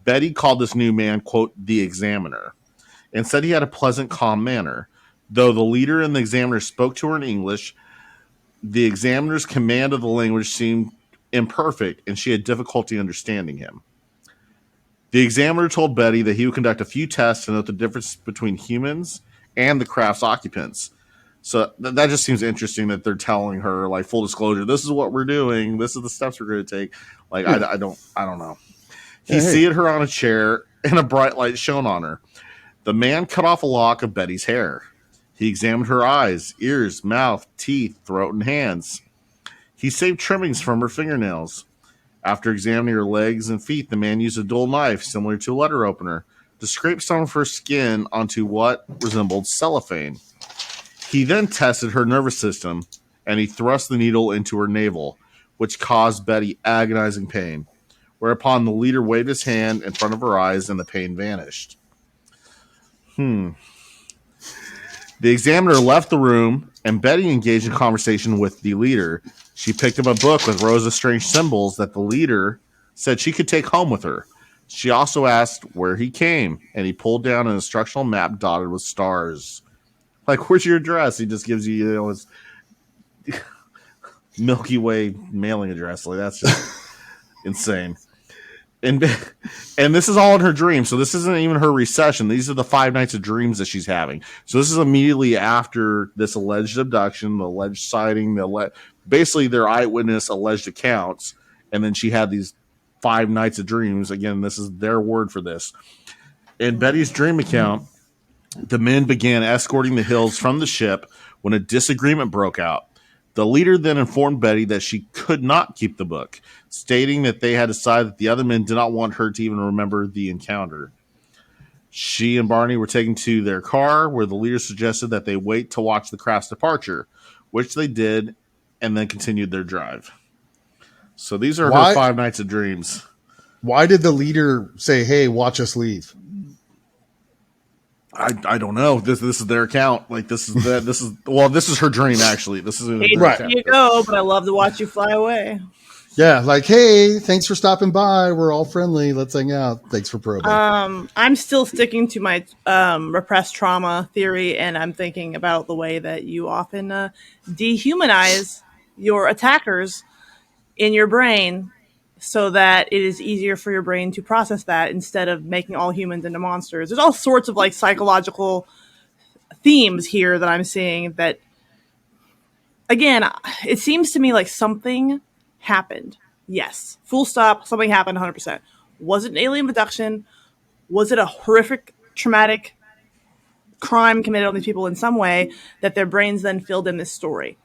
Betty called this new man, quote, the examiner, and said he had a pleasant, calm manner. Though the leader and the examiner spoke to her in English, the examiner's command of the language seemed imperfect, and she had difficulty understanding him. The examiner told Betty that he would conduct a few tests to note the difference between humans and the craft's occupants. So that just seems interesting that they're telling her, like, full disclosure, this is what we're doing, this is the steps we're going to take. Like, I don't know. He seated her on a chair, and a bright light shone on her. The man cut off a lock of Betty's hair. He examined her eyes, ears, mouth, teeth, throat, and hands. He saved trimmings from her fingernails. After examining her legs and feet, the man used a dull knife, similar to a letter opener, to scrape some of her skin onto what resembled cellophane. He then tested her nervous system, and he thrust the needle into her navel, which caused Betty agonizing pain, whereupon the leader waved his hand in front of her eyes and the pain vanished. The examiner left the room, and Betty engaged in conversation with the leader. She picked up a book with rows of strange symbols that the leader said she could take home with her. She also asked where he came, and he pulled down an instructional map dotted with stars. Like, where's your address? He just gives you, his Milky Way mailing address. Like, that's just insane. And this is all in her dream, so this isn't even her recession. These are the 5 nights of dreams that she's having. So this is immediately after this alleged abduction, the alleged sighting, basically their eyewitness alleged accounts, and then she had these 5 nights of dreams. Again, this is their word for this. In Betty's dream account, the men began escorting the Hills from the ship when a disagreement broke out. The leader then informed Betty that she could not keep the book, stating that they had decided that the other men did not want her to even remember the encounter. She and Barney were taken to their car, where the leader suggested that they wait to watch the craft's departure, which they did, and then continued their drive. So these are her 5 nights of dreams. Why did the leader say, hey, watch us leave? I don't know. This is their account. Like, this is her dream, actually. This is right. Here you go, but I love to watch you fly away. Yeah, like, hey, thanks for stopping by. We're all friendly. Let's hang out. Thanks for probing. I'm still sticking to my repressed trauma theory, and I'm thinking about the way that you often dehumanize your attackers in your brain so that it is easier for your brain to process that instead of making all humans into monsters. There's all sorts of, like, psychological themes here that I'm seeing that, again, it seems to me like something happened. Yes. Full stop. Something happened 100%. Was it an alien abduction? Was it a horrific, traumatic crime committed on these people in some way that their brains then filled in this story?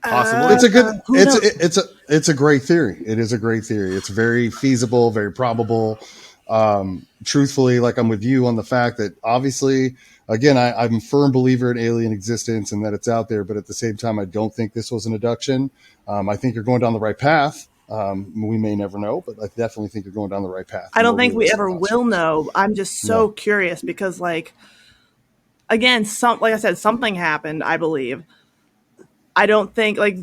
Possibly. It's a great theory. It is a great theory. It's very feasible, very probable. Truthfully, like, I'm with you on the fact that obviously, again, I'm a firm believer in alien existence and that it's out there, but at the same time, I don't think this was an abduction. I think you're going down the right path. We may never know, but I definitely think you're going down the right path. I don't think we ever will know. I'm just so curious because, like, again, like I said, something happened, I believe. I don't think, like...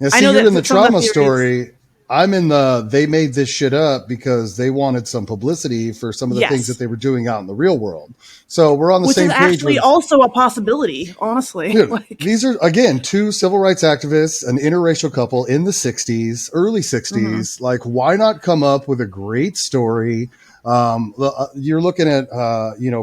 Now, see, you're in the trauma story. I'm in they made this shit up because they wanted some publicity for some of the things that they were doing out in the real world. So we're on the same page. Which is actually also a possibility, honestly. Dude, these are, again, 2 civil rights activists, an interracial couple in the 60s, early 60s. Mm-hmm. Like, why not come up with a great story? You're looking at,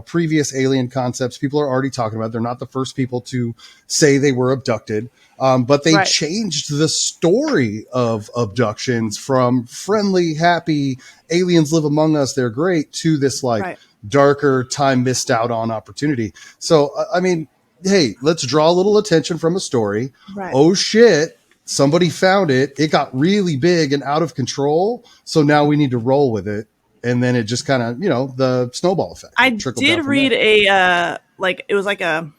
previous alien concepts. People are already talking about it. They're not the first people to say they were abducted. But they changed the story of abductions from friendly, happy aliens live among us, they're great, to this darker, time missed out on opportunity. So, I mean, hey, let's draw a little attention from a story. Right. Oh shit, somebody found it. It got really big and out of control. So now we need to roll with it. And then it just kind of, the snowball effect. I did read it was like a,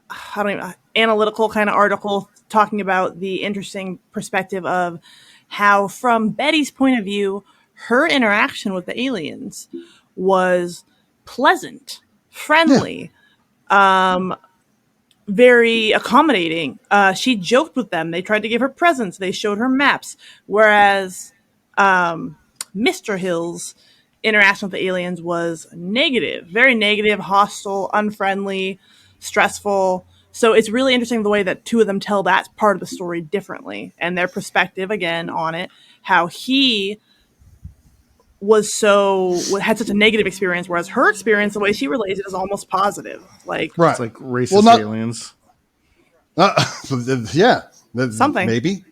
I don't even, analytical kind of article talking about the interesting perspective of how, from Betty's point of view, her interaction with the aliens was pleasant, friendly, very accommodating. She joked with them. They tried to give her presents. They showed her maps. Whereas Mr. Hill's interaction with the aliens was negative, very negative, hostile, unfriendly, stressful. So it's really interesting the way that two of them tell that part of the story differently, and their perspective again on it, how he had such a negative experience, whereas her experience, the way she relates it, is almost positive. Like, right. It's like racist aliens. Yeah. Something. Maybe.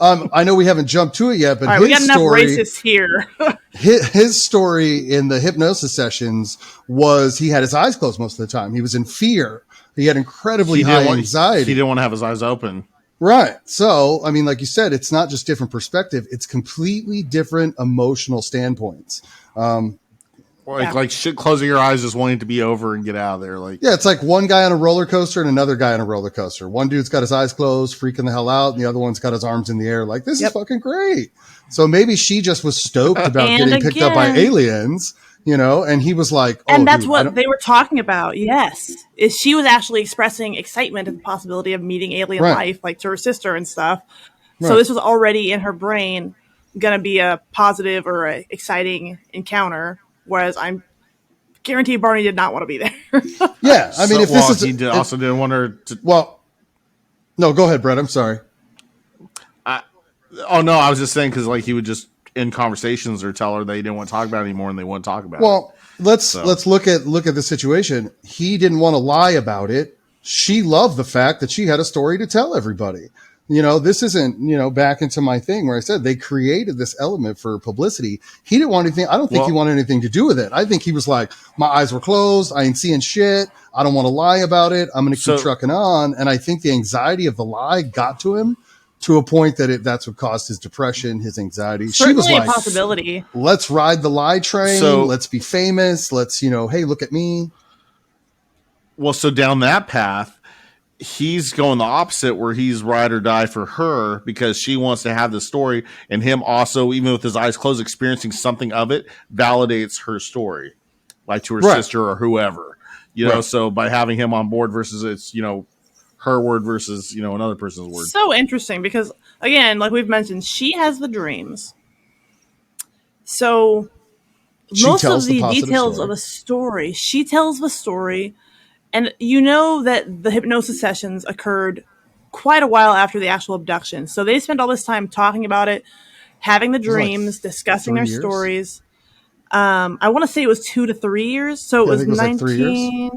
I know we haven't jumped to it yet, but we got enough racists here. his story in the hypnosis sessions was he had his eyes closed most of the time. He was in fear. He had incredibly high anxiety. He didn't want to have his eyes open. Right. So, I mean, like you said, it's not just different perspective. It's completely different emotional standpoints. Like shit, closing your eyes, just wanting to be over and get out of there. Like, yeah, it's like one guy on a roller coaster and another guy on a roller coaster. One dude's got his eyes closed, freaking the hell out, and the other one's got his arms in the air. Like, this is fucking great. So maybe she just was stoked about getting picked up by aliens, and he was like, oh, and that's what they were talking about. Yes. Is she was actually expressing excitement at the possibility of meeting alien life, like to her sister and stuff. Right. So this was already in her brain going to be a positive or a exciting encounter. Whereas I'm guaranteed Barney did not want to be there. Yeah. I mean, he also didn't want her to. Well, no, go ahead, Brett. I'm sorry. I was just saying because he would just end conversations or tell her they didn't want to talk about it anymore and they wouldn't talk about it. Well, let's look at the situation. He didn't want to lie about it. She loved the fact that she had a story to tell everybody. This isn't, back into my thing where I said they created this element for publicity. He didn't want anything. I don't think he wanted anything to do with it. I think he was like, my eyes were closed. I ain't seeing shit. I don't want to lie about it. I'm going to keep trucking on. And I think the anxiety of the lie got to him to a point that that's what caused his depression, his anxiety. Certainly she was like, a possibility. Let's ride the lie train. Let's be famous. Let's, hey, look at me. Well, so down that path, he's going the opposite where he's ride or die for her because she wants to have the story, and him also, even with his eyes closed, experiencing something of it validates her story, like to her sister or whoever, so by having him on board versus it's, her word versus, another person's word. So interesting because again, like we've mentioned, she has the dreams. So most of the details of a story, she tells the story. And that the hypnosis sessions occurred quite a while after the actual abduction. So they spent all this time talking about it, having the dreams, discussing their stories. I want to say it was 2 to 3 years. So it was 19. 3 years.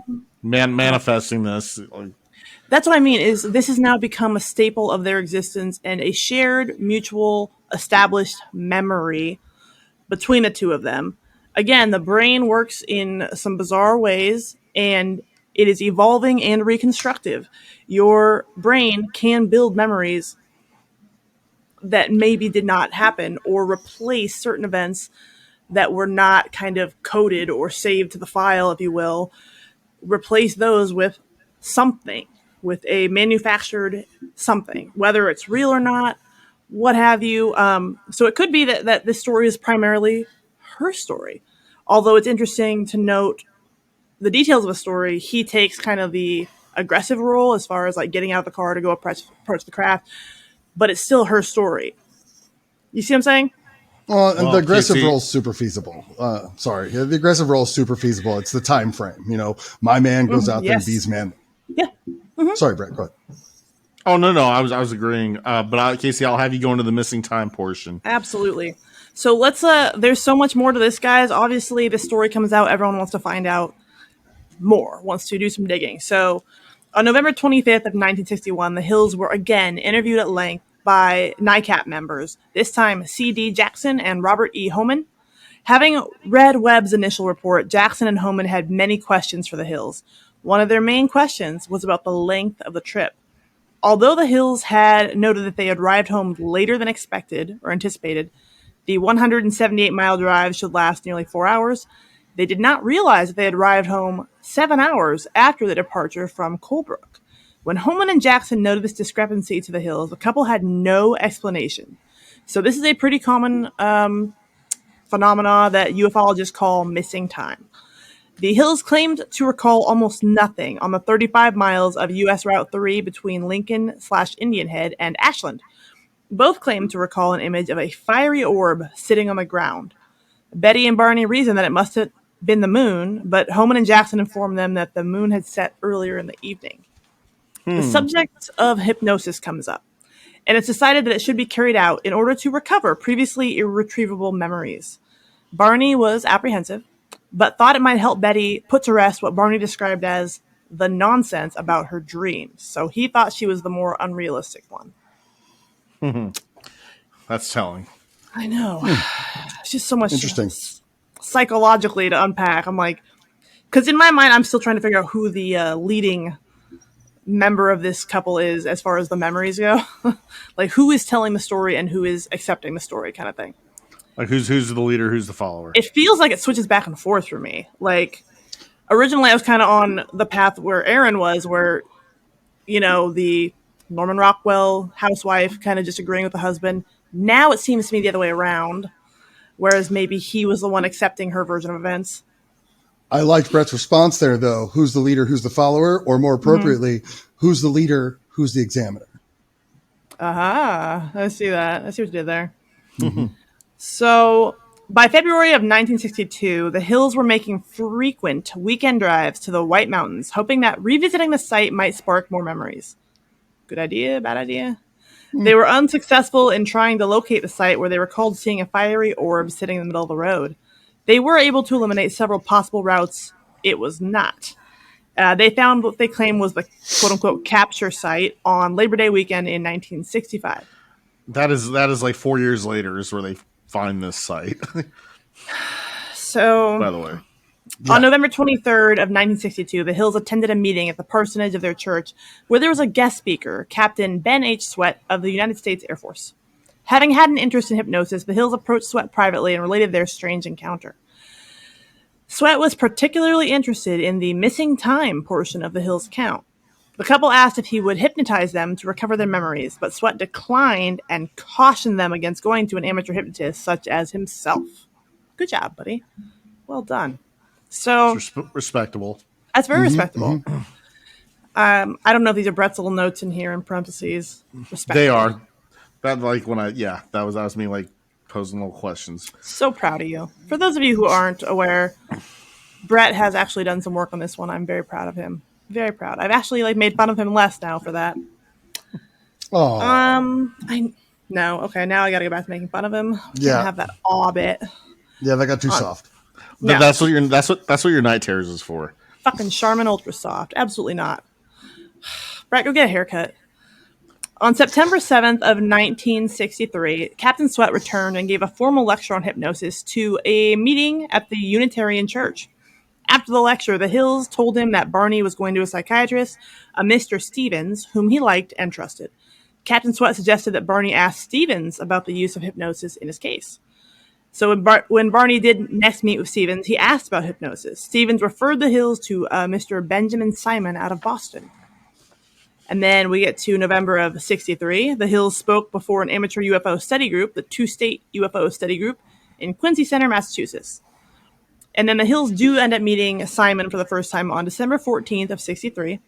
Manifesting this. That's what I mean, is this has now become a staple of their existence and a shared, mutual, established memory between the two of them. Again, the brain works in some bizarre ways, and it is evolving and reconstructive. Your brain can build memories that maybe did not happen or replace certain events that were not kind of coded or saved to the file, if you will. Replace those with something, with a manufactured something, whether it's real or not, what have you. So it could be that this story is primarily her story. Although it's interesting to note the details of a story, he takes kind of the aggressive role as far as getting out of the car to go approach the craft, but it's still her story. You see what I'm saying? Well, and the aggressive role is super feasible. The aggressive role is super feasible. It's the time frame. My man goes out there and bees man. Yeah. Mm-hmm. Sorry, Brett. Go ahead. Oh no, I was agreeing. But Casey, I'll have you go into the missing time portion. Absolutely. So let's. There's so much more to this, guys. Obviously, this story comes out. Everyone wants to find out more, wants to do some digging. So on November 25th of 1961, the Hills were again interviewed at length by NICAP members, this time C.D. Jackson and Robert E. Homan. Having read Webb's initial report, Jackson and Homan had many questions for the Hills. One of their main questions was about the length of the trip. Although the Hills had noted that they had arrived home later than expected or anticipated, the 178-mile drive should last nearly 4 hours. They did not realize that they had arrived home 7 hours after the departure from Colebrook. When Holman and Jackson noted this discrepancy to the Hills, the couple had no explanation. So this is a pretty common phenomena that ufologists call missing time. The Hills claimed to recall almost nothing on the 35 miles of U.S. Route 3 between Lincoln/Indian Head and Ashland. Both claimed to recall an image of a fiery orb sitting on the ground. Betty and Barney reasoned that it must have been the moon, but Holman and Jackson informed them that the moon had set earlier in the evening. The subject of hypnosis comes up, and it's decided that it should be carried out in order to recover previously irretrievable memories. Barney was apprehensive, but thought it might help Betty put to rest what Barney described as the nonsense about her dreams. So he thought she was the more unrealistic one. That's telling. I know. It's just so much Interesting. Psychologically to unpack. I'm like, because in my mind, I'm still trying to figure out who the leading member of this couple is as far as the memories go. Like, who is telling the story and who is accepting the story kind of thing. Like, who's the leader, who's the follower? It feels like it switches back and forth for me. Like, originally I was kind of on the path where Aaron was, where, you know, the Norman Rockwell housewife kind of just agreeing with the husband. Now it seems to me the other way around, whereas maybe he was the one accepting her version of events. I liked Brett's response there, though. Who's the leader? Who's the follower? Or more appropriately, who's the leader? Who's the examiner? Aha. I see that. I see what you did there. So by February of 1962, the Hills were making frequent weekend drives to the White Mountains, hoping that revisiting the site might spark more memories. Good idea? Bad idea? They were unsuccessful in trying to locate the site where they recalled seeing a fiery orb sitting in the middle of the road. They were able to eliminate several possible routes. It was not. They found what they claimed was the quote-unquote capture site on Labor Day weekend in 1965. That is like 4 years later is where they find this site. So, By the way. on November 23rd of 1962, the Hills attended a meeting at the parsonage of their church where there was a guest speaker, Captain Ben H. Sweat of the United States Air Force. Having had an interest in hypnosis, the Hills approached Sweat privately and related their strange encounter. Sweat was particularly interested in the missing time portion of the Hills' account. The couple asked if he would hypnotize them to recover their memories, but Sweat declined and cautioned them against going to an amateur hypnotist such as himself. Good job, buddy. Well done. So It's respectable. that's very respectable. I don't know if these are Brett's little notes in here in parentheses. Respectable. They are. That like when that was me like posing little questions. So proud of you. For those of you who aren't aware, Brett has actually done some work on this one. I'm very proud of him. Very proud. I've actually made fun of him less now for that. Oh, No. Okay, now I got to go back to making fun of him. Yeah. Can't have that aw bit. yeah, that got too soft. No. That's what your night terrors is for. Fucking Charmin Ultra Soft. Absolutely not. Brett, go get a haircut. On September 7th of 1963, Captain Sweat returned and gave a formal lecture on hypnosis to a meeting at the Unitarian Church. After the lecture, the Hills told him that Barney was going to a psychiatrist, a Mr. Stevens, whom he liked and trusted. Captain Sweat suggested that Barney ask Stevens about the use of hypnosis in his case. So when Barney did next meet with Stevens, he asked about hypnosis. Stevens referred the Hills to Mr. Benjamin Simon out of Boston. And then we get to November of 63. The Hills spoke before an amateur UFO study group, the two-state UFO study group, in Quincy Center, Massachusetts. And then the Hills do end up meeting Simon for the first time on December 14th of 63.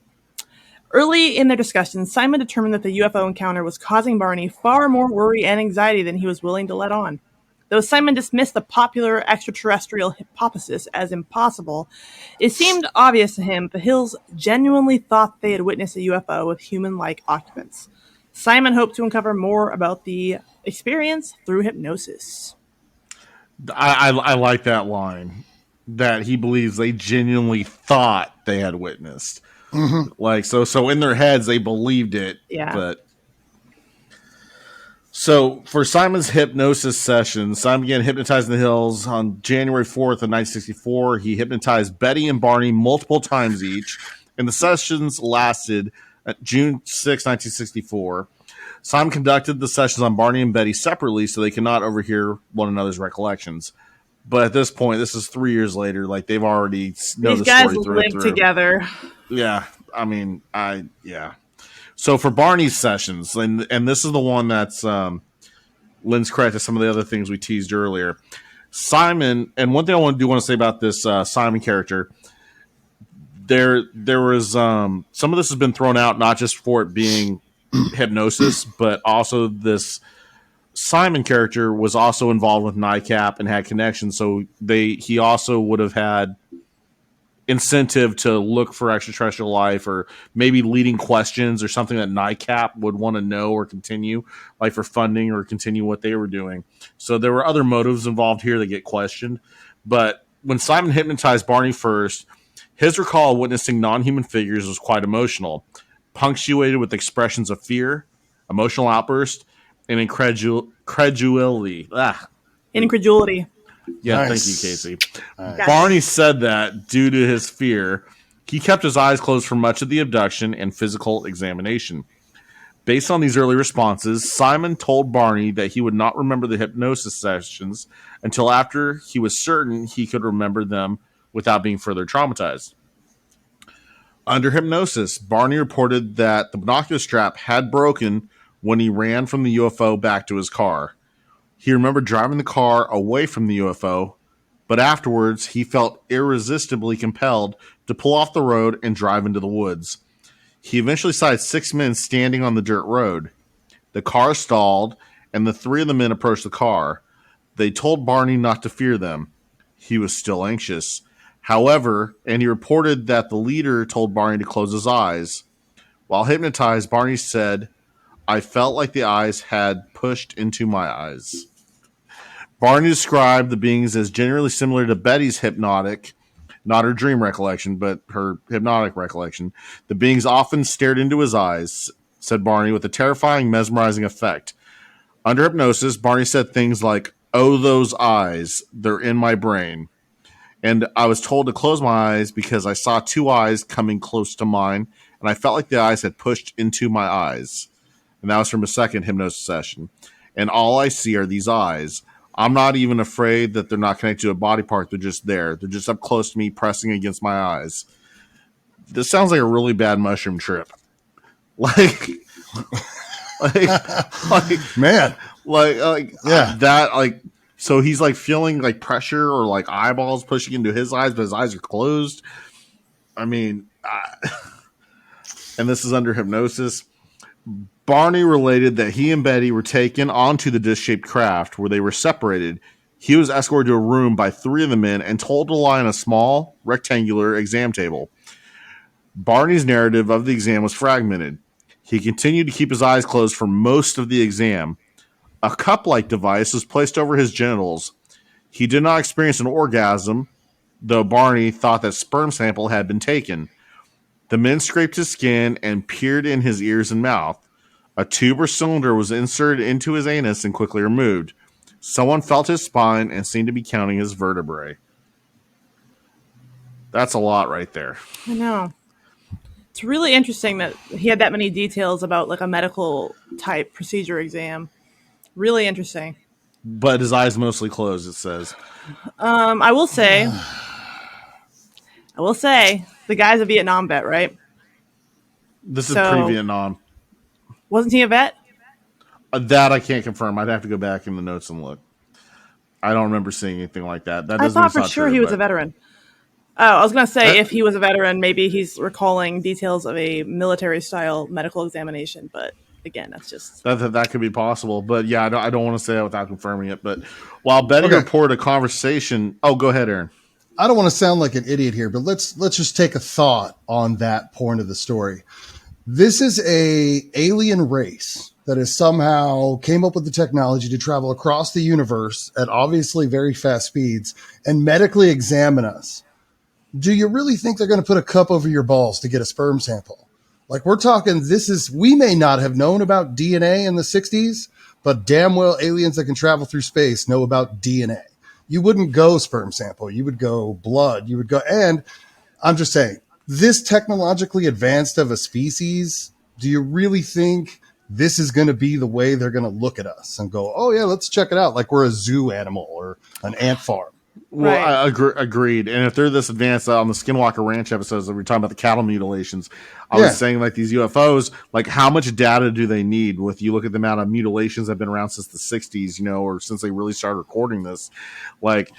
Early in their discussions, Simon determined that the UFO encounter was causing Barney far more worry and anxiety than he was willing to let on. Though Simon dismissed the popular extraterrestrial hypothesis as impossible, it seemed obvious to him the Hills genuinely thought they had witnessed a UFO with human-like occupants. Simon hoped to uncover more about the experience through hypnosis. I like that line, that he believes they genuinely thought they had witnessed. Like so in their heads they believed it. Yeah. But so for Simon's hypnosis session, Simon began hypnotizing the Hills on January 4th of 1964. He hypnotized Betty and Barney multiple times each, and the sessions lasted June 6, 1964. Simon conducted the sessions on Barney and Betty separately so they could not overhear one another's recollections. But at this point, this is 3 years later. Like, they've already know These the guys story through and live through. together. Yeah, I mean, yeah. So for Barney's sessions, and this is the one that's lends credit to some of the other things we teased earlier. Simon, and one thing I want to say about this Simon character, there was some of this has been thrown out not just for it being hypnosis, but also this Simon character was also involved with NICAP and had connections, so he also would have had incentive to look for extraterrestrial life, or maybe leading questions or something that NICAP would want to know or continue, like for funding or continue what they were doing. So there were other motives involved here that get questioned. But when Simon hypnotized Barney first, his recall of witnessing non-human figures was quite emotional, punctuated with expressions of fear, emotional outburst, and incredulity. Incredulity. Yeah, Nice. Thank you, Casey. Nice. Barney said that due to his fear, he kept his eyes closed for much of the abduction and physical examination. Based on these early responses, Simon told Barney that he would not remember the hypnosis sessions until after he was certain he could remember them without being further traumatized. Under hypnosis, Barney reported that the binocular strap had broken when he ran from the UFO back to his car. He remembered driving the car away from the UFO, but afterwards he felt irresistibly compelled to pull off the road and drive into the woods. He eventually sighted 6 men standing on the dirt road. The car stalled, and the 3 of the men approached the car. They told Barney not to fear them. He was still anxious. However, and he reported that the leader told Barney to close his eyes. While hypnotized, Barney said, "I felt like the eyes had pushed into my eyes." Barney described the beings as generally similar to Betty's hypnotic, not her dream recollection, but her hypnotic recollection. The beings often stared into his eyes, said Barney, with a terrifying, mesmerizing effect. Under hypnosis, Barney said things like, "Oh, those eyes, they're in my brain. And I was told to close my eyes because I saw 2 eyes coming close to mine, and I felt like the eyes had pushed into my eyes." And that was from a second hypnosis session. "And all I see are these eyes. I'm not even afraid that they're not connected to a body part. They're just there. They're just up close to me, pressing against my eyes." This sounds like a really bad mushroom trip. Like, Man. Yeah, that, like, so he's like feeling like pressure or like eyeballs pushing into his eyes, but his eyes are closed. I mean, and this is under hypnosis. Barney related that he and Betty were taken onto the disc-shaped craft where they were separated. He was escorted to a room by 3 of the men and told to lie on a small, rectangular exam table. Barney's narrative of the exam was fragmented. He continued to keep his eyes closed for most of the exam. A cup-like device was placed over his genitals. He did not experience an orgasm, though Barney thought that sperm sample had been taken. The men scraped his skin and peered in his ears and mouth. A tube or cylinder was inserted into his anus and quickly removed. Someone felt his spine and seemed to be counting his vertebrae. That's a lot right there. I know. It's really interesting that he had that many details about like a medical type procedure exam. Really interesting. But his eyes mostly closed, it says. I will say, the guy's a Vietnam vet, right? This is pre-Vietnam. Wasn't he a vet? That I can't confirm. I'd have to go back in the notes and look. I don't remember seeing anything like that. I thought for sure he was a veteran. Oh, I was going to say if he was a veteran, maybe he's recalling details of a military-style medical examination. But again, that's just... That could be possible. But yeah, I don't want to say that without confirming it. But while Betty reported a conversation... Oh, go ahead, Aaron. I don't want to sound like an idiot here, but let's just take a thought on that point of the story. This is a alien race that has somehow came up with the technology to travel across the universe at obviously very fast speeds and medically examine us. Do you really think they're going to put a cup over your balls to get a sperm sample? Like, we're talking, we may not have known about DNA in the 60s, but damn well aliens that can travel through space know about DNA. You wouldn't go sperm sample. You would go blood. You would go, and I'm just saying, this technologically advanced of a species, do you really think this is going to be the way they're going to look at us and go, oh yeah, let's check it out, like we're a zoo animal or an ant farm? Well, Right. I agreed. And if they're this advanced on the Skinwalker Ranch episodes that we were talking about the cattle mutilations, I was saying like these UFOs, like how much data do they need? With you look at the amount of mutilations that have been around since the 60s, you know, or since they really started recording this, like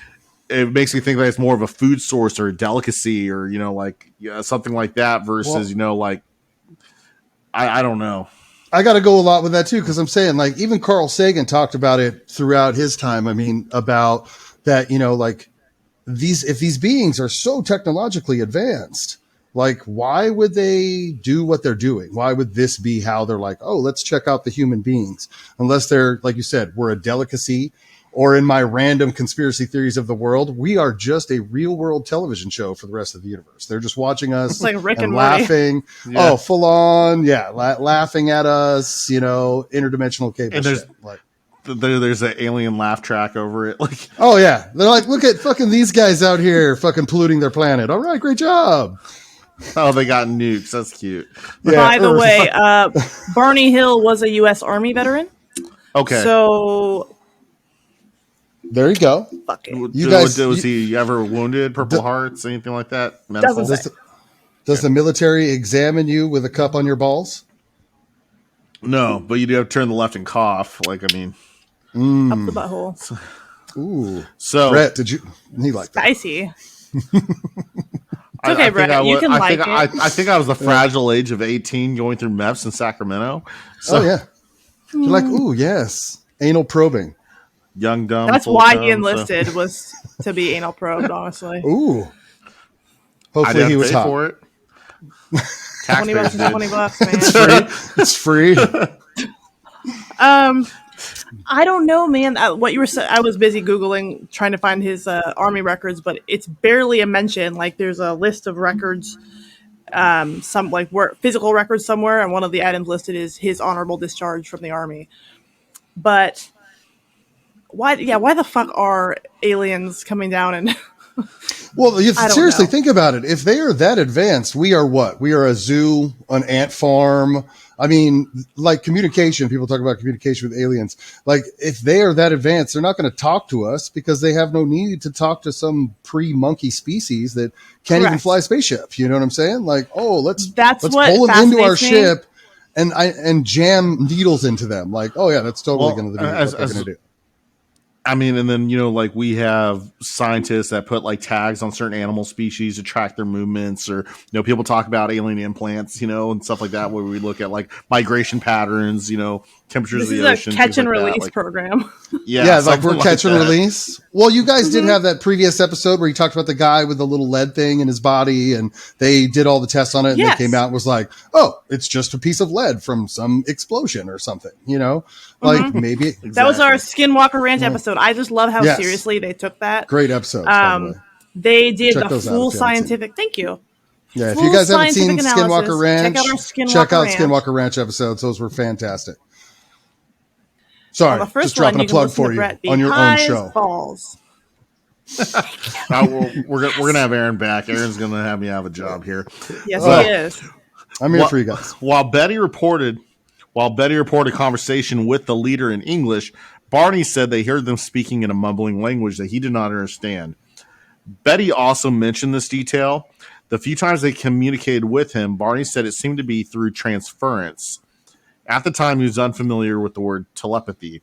it makes me think that it's more of a food source or a delicacy or, you know, like something like that versus, you know, like I don't know. I got to go a lot with that too, because I'm saying like even Carl Sagan talked about it throughout his time. I mean, about that, you know, like if these beings are so technologically advanced, like why would they do what they're doing? Why would this be how they're like, oh, let's check out the human beings? Unless they're, like you said, we're a delicacy, or in my random conspiracy theories of the world, we are just a real world television show for the rest of the universe. They're just watching us It's like Rick and laughing. Yeah. Oh, full on. Yeah. Laughing at us, you know, interdimensional cable And there's- shit. Like, There's an alien laugh track over it. Like, oh yeah. They're like, look at fucking these guys out here fucking polluting their planet. All right. Great job. oh, they got nukes. That's cute. Yeah, By the Earth. way, Barney Hill was a U.S. Army veteran. Okay. So, There you go. fuck it. You guys- was he ever wounded? Purple Hearts? Anything like that? Doesn't say. Does the military examine you with a cup on your balls? No, but you do have to turn the left and cough. Like, I mean, Up the butthole. Ooh. so Brett, did you? He liked that. Spicy. I okay, think Brett, I you was, can I like think it. I think I was the fragile age of 18 going through MEPS in Sacramento. So Oh yeah. You're like, ooh, yes. Anal probing. young, dumb. That's full why dumb, he enlisted, was to be anal probed, honestly. Ooh. I Hopefully didn't he was pay hot. for it. 20 bucks Taxpayers is did. 20 bucks, man. It's free. I don't know, man. What you were saying, I was busy Googling, trying to find his Army records, but it's barely a mention. Like, there's a list of records, some like physical records somewhere, and one of the items listed is his honorable discharge from the Army. But why the fuck are aliens coming down and Well, I don't seriously, know. think about it. If they are that advanced, we are what? We are a zoo, an ant farm. I mean, like communication, people talk about communication with aliens. Like, if they are that advanced, they're not going to talk to us because they have no need to talk to some pre-monkey species that can't even Correct. fly a spaceship. You know what I'm saying? Like, oh, let's That's what pull them into our fascinates me. ship and jam needles into them. Like, oh yeah, that's totally Well, going to be what as- they're going to do. I mean, and then, you know, like we have scientists that put like tags on certain animal species to track their movements, or, you know, people talk about alien implants, you know, and stuff like that, where we look at like migration patterns, you know, temperatures this of is the a ocean. catch things and like that. release Like, program. Yeah, like something we're catch and that. release. Well, you guys did have that previous episode where you talked about the guy with the little lead thing in his body, and they did all the tests on it, and Yes. they came out and was like, oh, it's just a piece of lead from some explosion or something, you know? Like maybe That was our Skinwalker Ranch episode. I just love how Yes. seriously they took that. great episodes, by the way. They did Check the those out full if you haven't seen scientific. Thank you. Yeah, if full you guys haven't seen scientific analysis, Skinwalker Ranch, check out our Skinwalker check out Ranch. Skinwalker Ranch episodes. Those were fantastic. Sorry, Well, the first just dropping one a you can plug listen for to you Brett be on your own high as show. balls. We're gonna have Aaron back. Aaron's gonna have me have a job here. Yes, Oh. he is. I'm here What- for you guys. While Betty reported conversation with the leader in English, Barney said they heard them speaking in a mumbling language that he did not understand. Betty also mentioned this detail. The few times they communicated with him, Barney said it seemed to be through transference. At the time, he was unfamiliar with the word telepathy.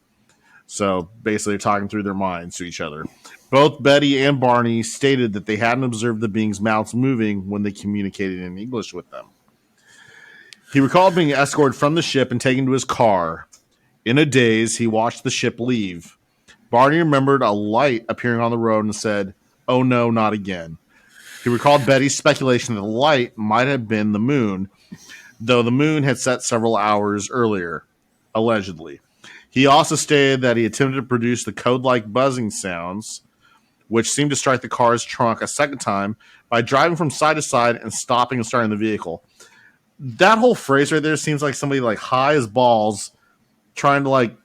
So basically, talking through their minds to each other. Both Betty and Barney stated that they hadn't observed the beings' mouths moving when they communicated in English with them. He recalled being escorted from the ship and taken to his car. In a daze, he watched the ship leave. Barney remembered a light appearing on the road and said, "Oh no, not again." He recalled Betty's speculation that the light might have been the moon, though the moon had set several hours earlier, allegedly. He also stated that he attempted to produce the code-like buzzing sounds, which seemed to strike the car's trunk a second time by driving from side to side and stopping and starting the vehicle. That whole phrase right there seems like somebody like high as balls trying to like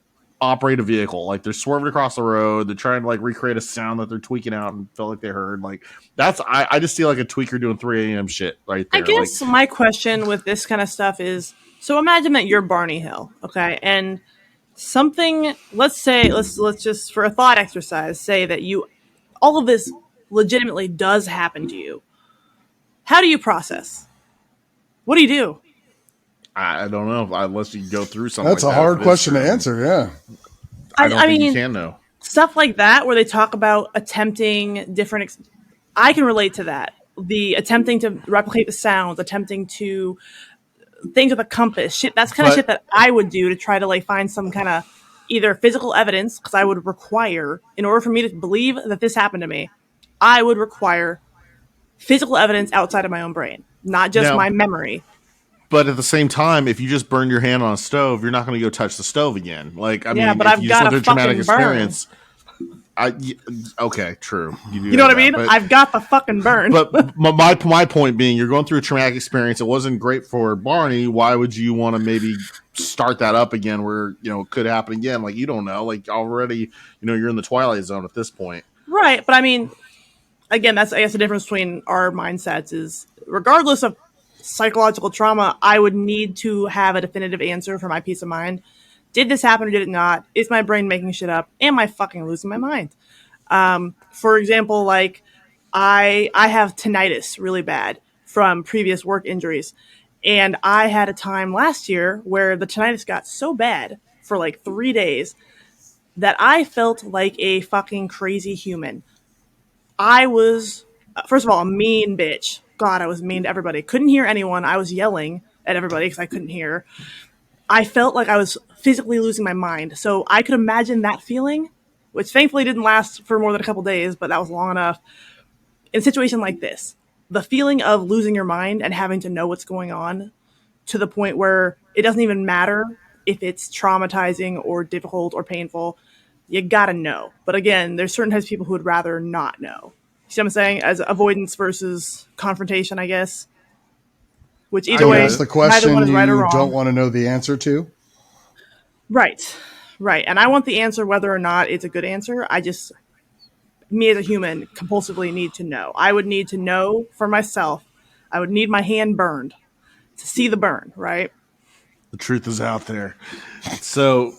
operate a vehicle. Like they're swerving across the road, they're trying to like recreate a sound that they're tweaking out and felt like they heard. Like that's I just see like a tweaker doing 3 a.m. shit right I there. Like guess my question with this kind of stuff is, so imagine that you're Barney Hill, okay, and something. Let's say let's just for a thought exercise say that you all of this legitimately does happen to you. How do you process? What do you do? I don't know unless you go through something. That's like a that. hard question to answer. Yeah. I don't think mean, you can know. Stuff like that where they talk about attempting different. I can relate to that. The attempting to replicate the sounds, attempting to things with a compass, shit. That's kind of shit that I would do to try to like find some kind of either physical evidence, because I would require, in order for me to believe that this happened to me, I would require physical evidence outside of my own brain, not just Now, my memory. But at the same time, if you just burn your hand on a stove, you're not going to go touch the stove again. Like, I mean, but if I've you just got went through a a traumatic fucking burn. experience, okay, true. You know what I mean? But I've got the fucking burn. But my point being, you're going through a traumatic experience. It wasn't great for Barney. Why would you want to maybe start that up again where, it could happen again? Like, you don't know. Like, already, you're in the twilight zone at this point. Right. But I mean, again, that's, I guess, the difference between our mindsets is regardless of psychological trauma, I would need to have a definitive answer for my peace of mind. Did this happen or did it not? Is my brain making shit up? Am I fucking losing my mind? For example, like I have tinnitus really bad from previous work injuries. And I had a time last year where the tinnitus got so bad for like 3 days that I felt like a fucking crazy human. I was, first of all, a mean bitch. God, I was mean to everybody. Couldn't hear anyone. I was yelling at everybody because I couldn't hear. I felt like I was physically losing my mind. So I could imagine that feeling, which thankfully didn't last for more than a couple days, but that was long enough. In a situation like this, the feeling of losing your mind and having to know what's going on to the point where it doesn't even matter if it's traumatizing or difficult or painful, you gotta know. But again, there's certain types of people who would rather not know. See what I'm saying? As avoidance versus confrontation, I guess. Which either way, that's the question neither one is right or you wrong. don't want to know the answer to. Right. And I want the answer whether or not it's a good answer. Me as a human, compulsively need to know. I would need to know for myself. I would need my hand burned to see the burn, right? The truth is out there. So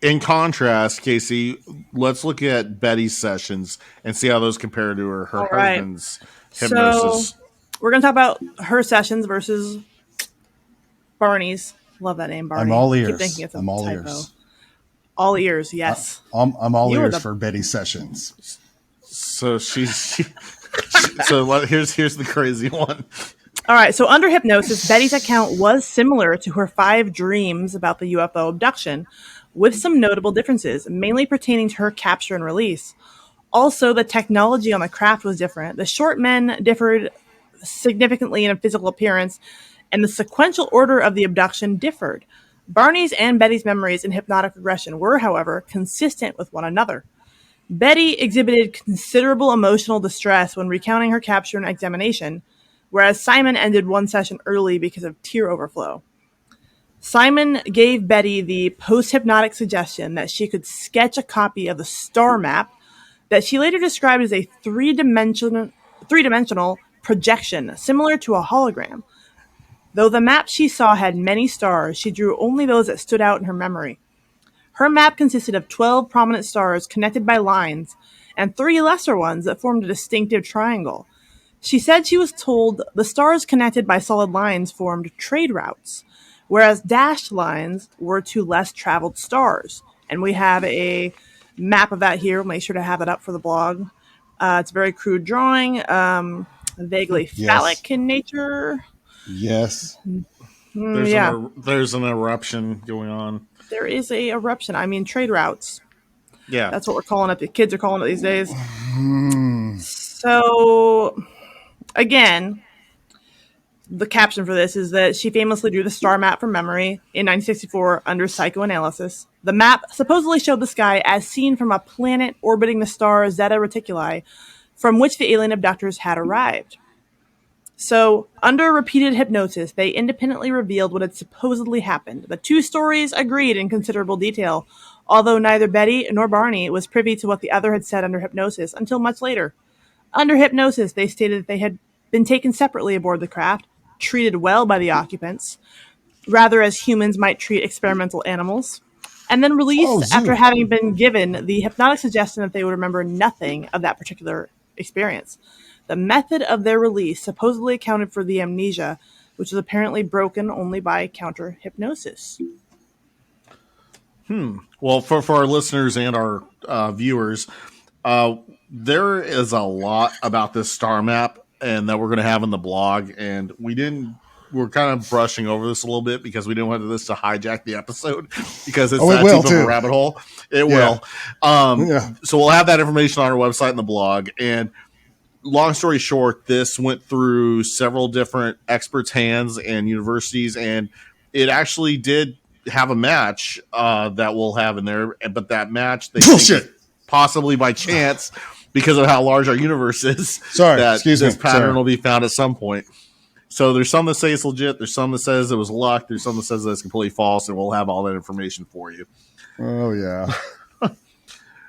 in contrast, Casey, let's look at Betty's sessions and see how those compare to her husband's hypnosis. So we're going to talk about her sessions versus Barney's. Love that name, Barney. I'm all ears. Keep thinking it's a I'm all typo. ears. All ears, yes. I'm all ears for Betty sessions. So here's the crazy one. All right, so under hypnosis, Betty's account was similar to her 5 dreams about the UFO abduction, with some notable differences, mainly pertaining to her capture and release. Also, the technology on the craft was different. The short men differed significantly in physical appearance, and the sequential order of the abduction differed. Barney's and Betty's memories in hypnotic regression were, however, consistent with one another. Betty exhibited considerable emotional distress when recounting her capture and examination, whereas Simon ended one session early because of tear overflow. Simon gave Betty the post-hypnotic suggestion that she could sketch a copy of the star map that she later described as a three-dimensional projection, similar to a hologram. Though the map she saw had many stars, she drew only those that stood out in her memory. Her map consisted of 12 prominent stars connected by lines, and 3 lesser ones that formed a distinctive triangle. She said she was told the stars connected by solid lines formed trade routes, whereas dashed lines were to less traveled stars. And we have a map of that here. We'll make sure to have it up for the blog. It's a very crude drawing, vaguely phallic in nature. Yes. There's an eruption going on. There is a eruption. I mean, trade routes. Yeah. That's what we're calling it. The kids are calling it these days. So, again, the caption for this is that she famously drew the star map from memory in 1964 under psychoanalysis. The map supposedly showed the sky as seen from a planet orbiting the star Zetta Reticuli, from which the alien abductors had arrived. So, under repeated hypnosis, they independently revealed what had supposedly happened. The two stories agreed in considerable detail, although neither Betty nor Barney was privy to what the other had said under hypnosis until much later. Under hypnosis, they stated that they had been taken separately aboard the craft, treated well by the occupants, rather as humans might treat experimental animals, and then Oh, released after zoo. having been given the hypnotic suggestion that they would remember nothing of that particular experience. The method of their release supposedly accounted for the amnesia, which was apparently broken only by counter hypnosis. Well, for our listeners and our viewers, uh, there is a lot about this star map and that we're going to have in the blog. And we're kind of brushing over this a little bit because we didn't want this to hijack the episode because it's Oh, it that will, deep of a too. rabbit hole. It Yeah. will. Yeah. So we'll have that information on our website and the blog. And long story short, this went through several different experts' hands and universities, and it actually did have a match that we'll have in there. But that match, they think Bullshit. is possibly by chance because of how large our universe is. Sorry, that excuse this me. pattern Sorry. will be found at some point. So there's some that say it's legit. There's some that says it was luck. There's some that says that it's completely false, and we'll have all that information for you. Oh, yeah.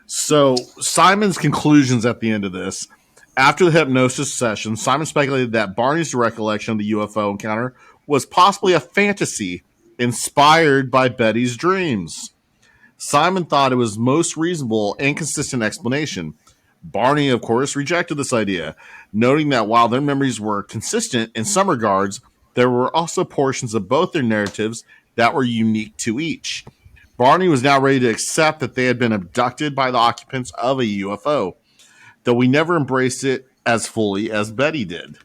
So Simon's conclusions at the end of this. After the hypnosis session, Simon speculated that Barney's recollection of the UFO encounter was possibly a fantasy inspired by Betty's dreams. Simon thought it was most reasonable and consistent explanation. Barney, of course, rejected this idea, noting that while their memories were consistent in some regards, there were also portions of both their narratives that were unique to each. Barney was now ready to accept that they had been abducted by the occupants of a UFO, though we never embraced it as fully as Betty did.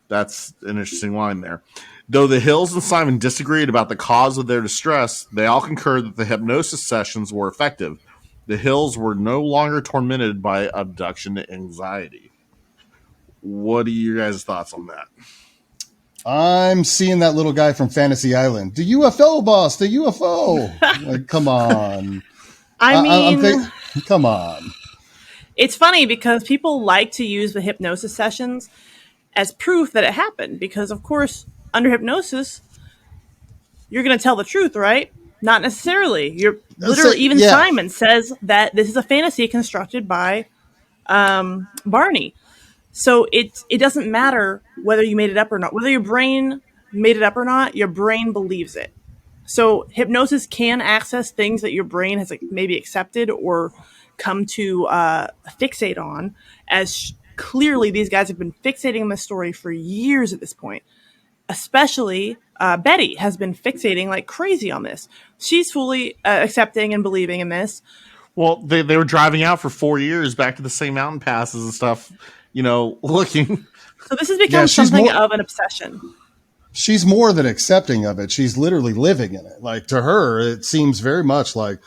That's an interesting line there. Though the Hills and Simon disagreed about the cause of their distress, they all concurred that the hypnosis sessions were effective. The Hills were no longer tormented by abduction anxiety. What are your guys' thoughts on that? I'm seeing that little guy from Fantasy Island. The UFO boss, the UFO. Like, come on. Come on. It's funny because people like to use the hypnosis sessions as proof that it happened because, of course, under hypnosis, you're going to tell the truth, right? Not necessarily. You're literally, even yeah. Simon says that this is a fantasy constructed by Barney. So it doesn't matter whether you made it up or not. Whether your brain made it up or not, your brain believes it. So hypnosis can access things that your brain has maybe accepted or come to fixate on, as clearly these guys have been fixating on this story for years at this point. Especially Betty has been fixating like crazy on this. She's fully accepting and believing in this. Well, they were driving out for 4 years back to the same mountain passes and stuff, looking. So this has become something of an obsession. She's more than accepting of it. She's literally living in it. Like, to her, it seems very much like,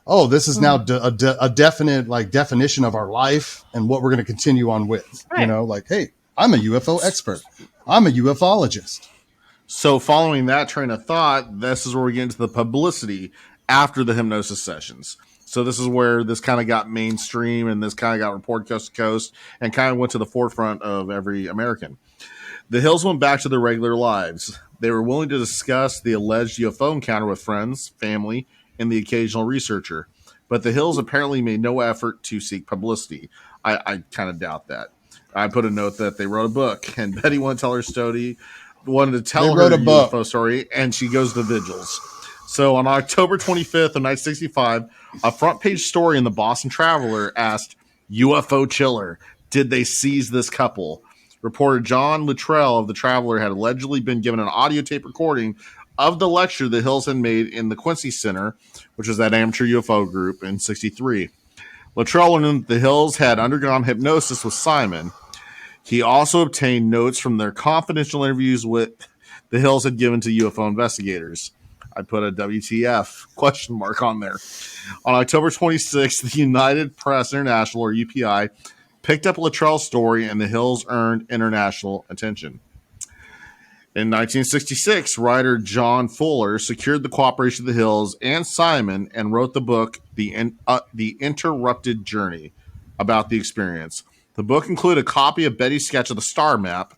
oh, this is now a definite definition of our life and what we're going to continue on with. Right. Like, hey, I'm a UFO expert. I'm a ufologist. So following that train of thought, this is where we get into the publicity after the hypnosis sessions. So this is where this kind of got mainstream and this kind of got reported coast to coast and kind of went to the forefront of every American. The Hills went back to their regular lives. They were willing to discuss the alleged UFO encounter with friends, family, and the occasional researcher. But the Hills apparently made no effort to seek publicity. I kind of doubt that. I put a note that they wrote a book, and Betty wanted to tell her story, wanted to tell her UFO story, and she goes to vigils. So on October 25th of 1965, a front page story in the Boston Traveler asked, UFO Chiller, did they seize this couple? Reporter John Luttrell of the Traveler had allegedly been given an audio tape recording of the lecture the Hills had made in the Quincy Center, which was that amateur UFO group in 63. Luttrell learned that the Hills had undergone hypnosis with Simon. He also obtained notes from their confidential interviews with the Hills had given to UFO investigators. I put a WTF question mark on there. On October 26th, the United Press International, or UPI, picked up Luttrell's story, and the Hills earned international attention. In 1966, writer John Fuller secured the cooperation of the Hills and Simon and wrote the book, The Interrupted Journey, about the experience. The book included a copy of Betty's sketch of the star map,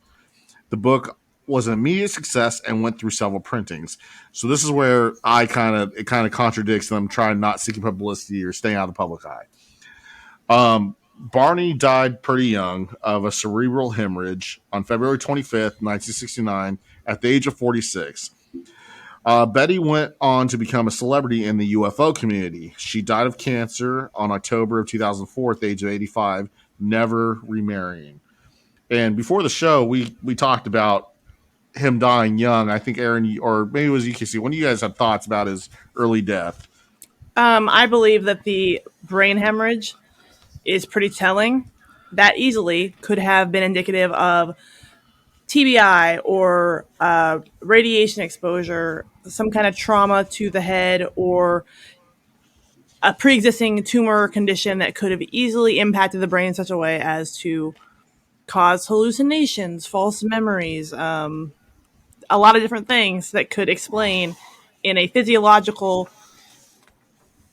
The book was an immediate success and went through several printings. So this is where it kind of contradicts them trying not seeking publicity or staying out of the public eye. Barney died pretty young of a cerebral hemorrhage on February 25th, 1969, at the age of 46. Betty went on to become a celebrity in the UFO community. She died of cancer on October of 2004 at the age of 85, never remarrying. And before the show, we talked about him dying young. I think Aaron, or maybe it was UKC, one of you guys had thoughts about his early death. I believe that the brain hemorrhage is pretty telling. That easily could have been indicative of TBI or radiation exposure, some kind of trauma to the head, or a pre-existing tumor condition that could have easily impacted the brain in such a way as to cause hallucinations, false memories, a lot of different things that could explain in a physiological,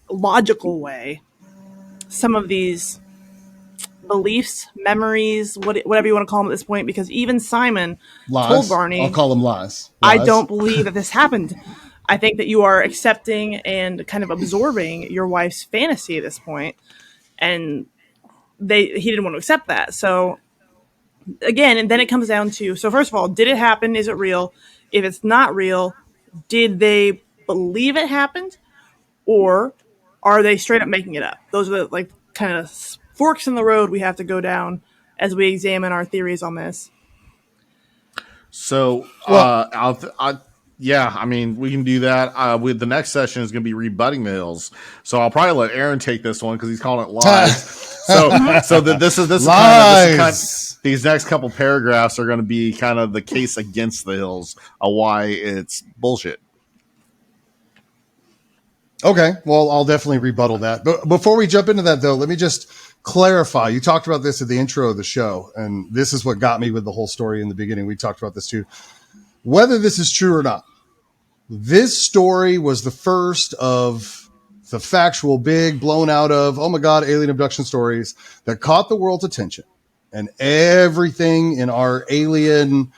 logical way some of these beliefs, memories, whatever you want to call them at this point, because even Simon told Barney, I'll call them lies. I don't believe that this happened. I think that you are accepting and kind of absorbing your wife's fantasy at this point. And he didn't want to accept that. So again, and then it comes down to, so first of all, did it happen? Is it real? If it's not real, did they believe it happened? Or are they straight up making it up? Those are the kind of forks in the road we have to go down as we examine our theories on this. So, yeah, I mean, we can do that. With the next session is going to be rebutting the Hills. So I'll probably let Aaron take this one because he's calling it lies. This is lies. These next couple paragraphs are going to be kind of the case against the Hills, why it's bullshit. Okay, well, I'll definitely rebuttal that. But before we jump into that, though, let me just clarify. You talked about this at the intro of the show, and this is what got me with the whole story in the beginning. We talked about this too. Whether this is true or not, this story was the first of the factual, big, blown out of, oh my God, alien abduction stories that caught the world's attention. And everything in our alien...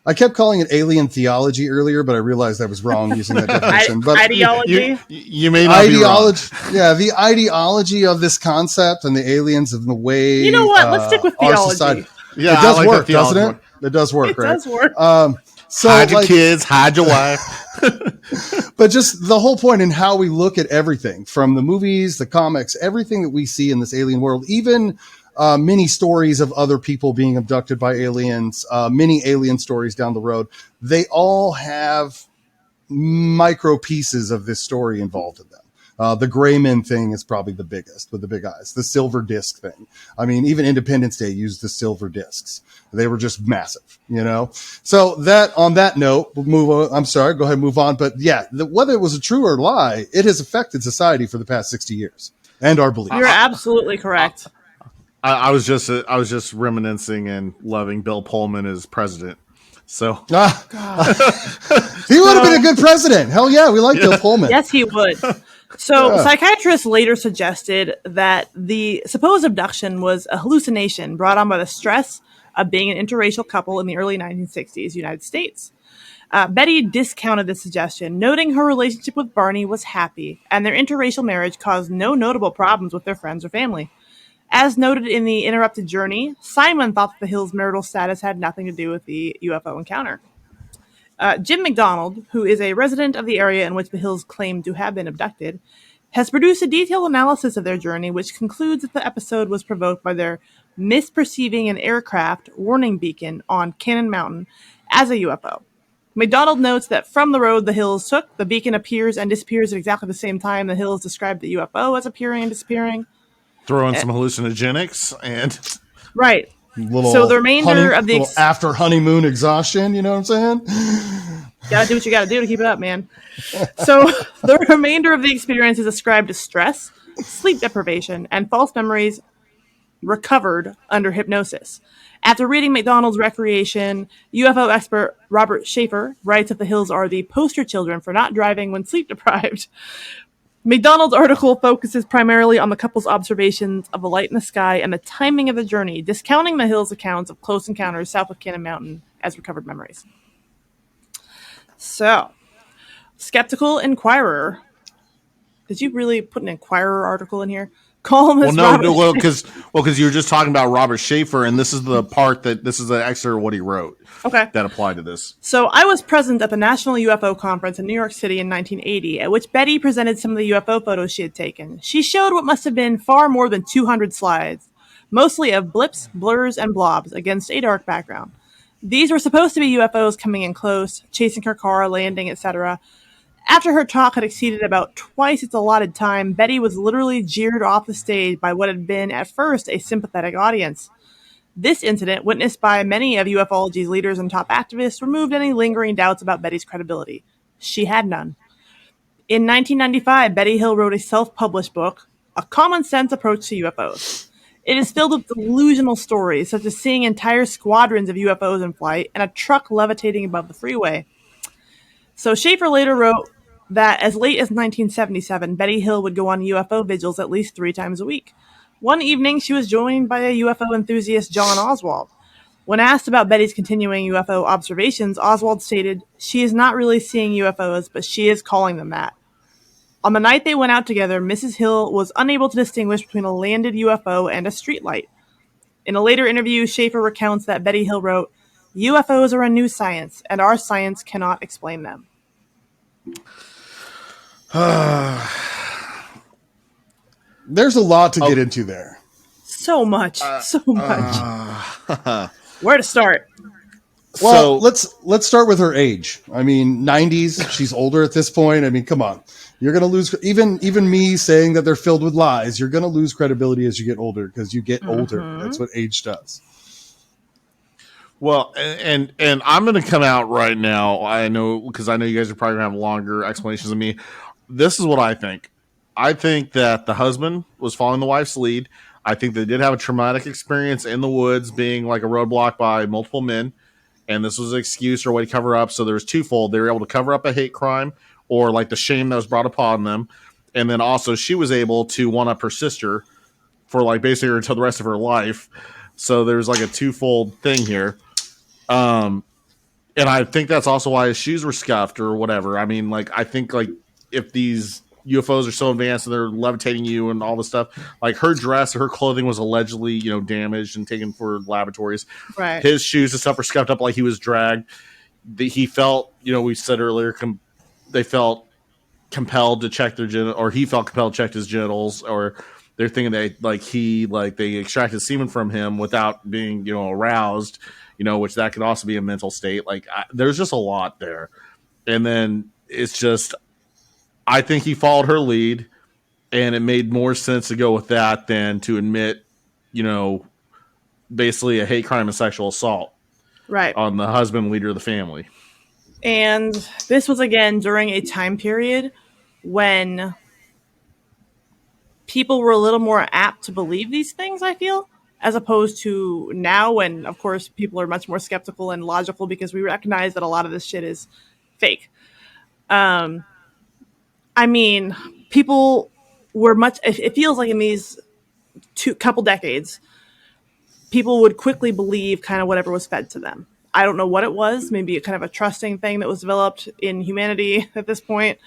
I kept calling it alien theology earlier, but I realized I was wrong using that definition. But ideology? You may not be wrong. Yeah, the ideology of this concept and the aliens and the way... You know what? Let's stick with theology. Yeah, it does work, doesn't it? It does work, right? It does work. Hide your kids, hide your wife. But just the whole point in how we look at everything, from the movies, the comics, everything that we see in this alien world, even... many stories of other people being abducted by aliens, many alien stories down the road. They all have micro pieces of this story involved in them. The gray men thing is probably the biggest with the big eyes. The silver disc thing. I mean, even Independence Day used the silver discs. They were just massive, you know? So that, on that note, we'll move on. I'm sorry, go ahead and move on. But yeah, whether it was a true or lie, it has affected society for the past 60 years and our beliefs. You're absolutely correct. I was just reminiscing and loving Bill Pullman as president. So he would have been a good president. Hell yeah, we like Bill Pullman. Yes, he would. So psychiatrists later suggested that the supposed abduction was a hallucination brought on by the stress of being an interracial couple in the early 1960s United States. Betty discounted the suggestion, noting her relationship with Barney was happy, and their interracial marriage caused no notable problems with their friends or family. As noted in the Interrupted Journey, Simon thought that the Hills' marital status had nothing to do with the UFO encounter. Jim McDonald, who is a resident of the area in which the Hills claim to have been abducted, has produced a detailed analysis of their journey, which concludes that the episode was provoked by their misperceiving an aircraft warning beacon on Cannon Mountain as a UFO. McDonald notes that from the road the Hills took, the beacon appears and disappears at exactly the same time the Hills described the UFO as appearing and disappearing. Throw in some hallucinogenics and right. So the remainder of the after honeymoon exhaustion, you know what I'm saying? Gotta do what you gotta do to keep it up, man. So the remainder of the experience is ascribed to stress, sleep deprivation, and false memories recovered under hypnosis. After reading McDonald's Recreation, UFO expert Robert Schaefer writes that the Hills are the poster children for not driving when sleep deprived. McDonald's article focuses primarily on the couple's observations of the light in the sky and the timing of the journey, discounting the Hills' accounts of close encounters south of Cannon Mountain as recovered memories. So, Skeptical Inquirer. Did you really put an Inquirer article in here? Well, no, because you were just talking about Robert Schaefer, and this is the part this is the excerpt of what he wrote. Okay. That applied to this. So I was present at the National UFO Conference in New York City in 1980, at which Betty presented some of the UFO photos she had taken. She showed what must have been far more than 200 slides, mostly of blips, blurs, and blobs against a dark background. These were supposed to be UFOs coming in close, chasing her car, landing, etc. After her talk had exceeded about twice its allotted time, Betty was literally jeered off the stage by what had been at first a sympathetic audience. This incident, witnessed by many of ufology's leaders and top activists, removed any lingering doubts about Betty's credibility. She had none. In 1995, Betty Hill wrote a self-published book, A Common Sense Approach to UFOs. It is filled with delusional stories, such as seeing entire squadrons of UFOs in flight and a truck levitating above the freeway. So Schaefer later wrote that as late as 1977, Betty Hill would go on UFO vigils at least 3 times a week. One evening, she was joined by a UFO enthusiast, John Oswald. When asked about Betty's continuing UFO observations, Oswald stated, "She is not really seeing UFOs, but she is calling them that." On the night they went out together, Mrs. Hill was unable to distinguish between a landed UFO and a streetlight. In a later interview, Schaefer recounts that Betty Hill wrote, "UFOs are a new science, and our science cannot explain them." There's a lot to get into there. So much. Where to start? Well, let's start with her age. I mean, 90s. She's older at this point. I mean, come on. You're going to lose even me saying that they're filled with lies. You're going to lose credibility as you get older because you get older. That's what age does. Well, and I'm going to come out right now. I know because I know you guys are probably going to have longer explanations than me. This is what I think. I think that the husband was following the wife's lead. I think they did have a traumatic experience in the woods, being like a roadblock by multiple men, and this was an excuse or a way to cover up. So there was twofold. They were able to cover up a hate crime or like the shame that was brought upon them, and then also she was able to one up her sister for like basically until the rest of her life. So there's like a twofold thing here. And I think that's also why his shoes were scuffed or whatever. I mean, like, I think like if these UFOs are so advanced and they're levitating you and all this stuff, like her dress or her clothing was allegedly, damaged and taken for laboratories. Right. His shoes and stuff were scuffed up like he was dragged. He felt, we said earlier, they felt compelled to check their genitals, or he felt compelled to check his genitals, or they're thinking they extracted semen from him without being, aroused. Which that could also be a mental state. Like, there's just a lot there. And then it's just, I think he followed her lead, and it made more sense to go with that than to admit, basically a hate crime and sexual assault right on the husband, leader of the family. And this was, again, during a time period when people were a little more apt to believe these things, I feel. As opposed to now when, of course, people are much more skeptical and logical because we recognize that a lot of this shit is fake. I mean, people were it feels like in these couple decades, people would quickly believe kind of whatever was fed to them. I don't know what it was, maybe a kind of a trusting thing that was developed in humanity at this point.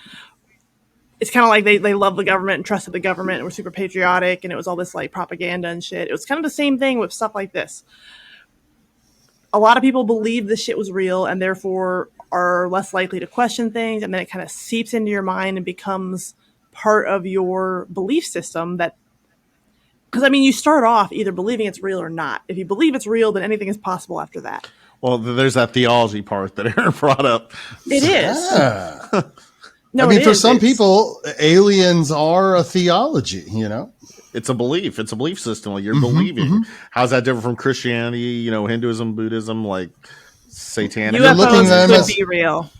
It's kind of like they loved the government and trusted the government and were super patriotic, and it was all this like propaganda and shit. It was kind of the same thing with stuff like this. A lot of people believe this shit was real and therefore are less likely to question things, and then it kind of seeps into your mind and becomes part of your belief system because, I mean, you start off either believing it's real or not. If you believe it's real, then anything is possible after that. Well, there's that theology part that Aaron brought up. It is. Yeah. No, I mean, for some people, aliens are a theology, It's a belief. It's a belief system. Like you're believing. How's that different from Christianity, Hinduism, Buddhism, like satanic? UFOs could be real.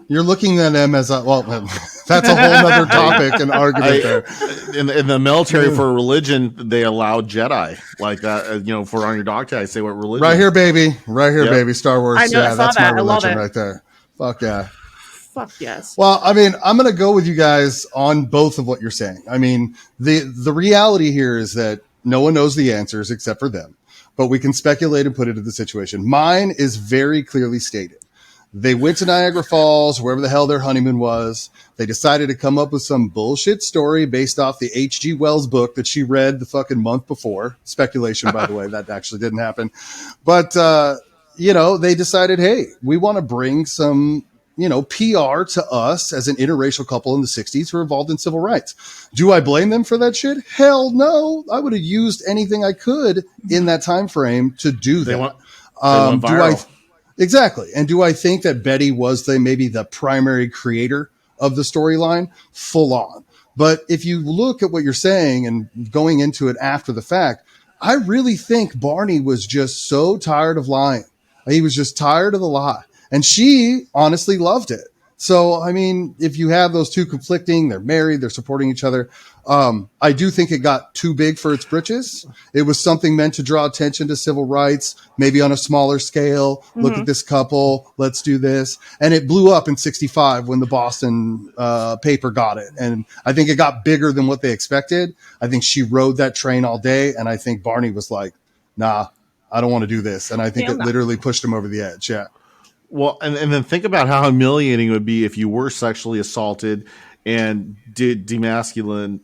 You're looking at them as that's a whole other topic and argument there. In the military, for religion, they allow Jedi like that. For on your dog tag, say what religion. Right here, baby. Baby. Star Wars. I know, I saw that's that. my religion I love it. right there. Fuck yeah. Fuck yes. Well, I mean, I'm going to go with you guys on both of what you're saying. I mean, the reality here is that no one knows the answers except for them. but we can speculate and put it in the situation. Mine is very clearly stated. They went to Niagara Falls, wherever the hell their honeymoon was. They decided to come up with some bullshit story based off the H.G. Wells book that she read the fucking month before. Speculation, by the way, that actually didn't happen. But, they decided, hey, we want to bring some, PR to us as an interracial couple in the 60s who were involved in civil rights. Do I blame them for that shit? Hell no. I would have used anything I could in that time frame to do that. They went viral. Exactly. And do I think that Betty was maybe the primary creator of the storyline? Full on. But if you look at what you're saying and going into it after the fact, I really think Barney was just so tired of lying. He was just tired of the lie. And she honestly loved it. So, I mean, if you have those two conflicting, they're married, they're supporting each other. I do think it got too big for its britches. It was something meant to draw attention to civil rights, maybe on a smaller scale. Mm-hmm. Look at this couple. Let's do this. And it blew up in 65 when the Boston paper got it. And I think it got bigger than what they expected. I think she rode that train all day. And I think Barney was like, nah, I don't want to do this. And I think it literally pushed him over the edge. Yeah. Well, and then think about how humiliating it would be if you were sexually assaulted and did demasculine,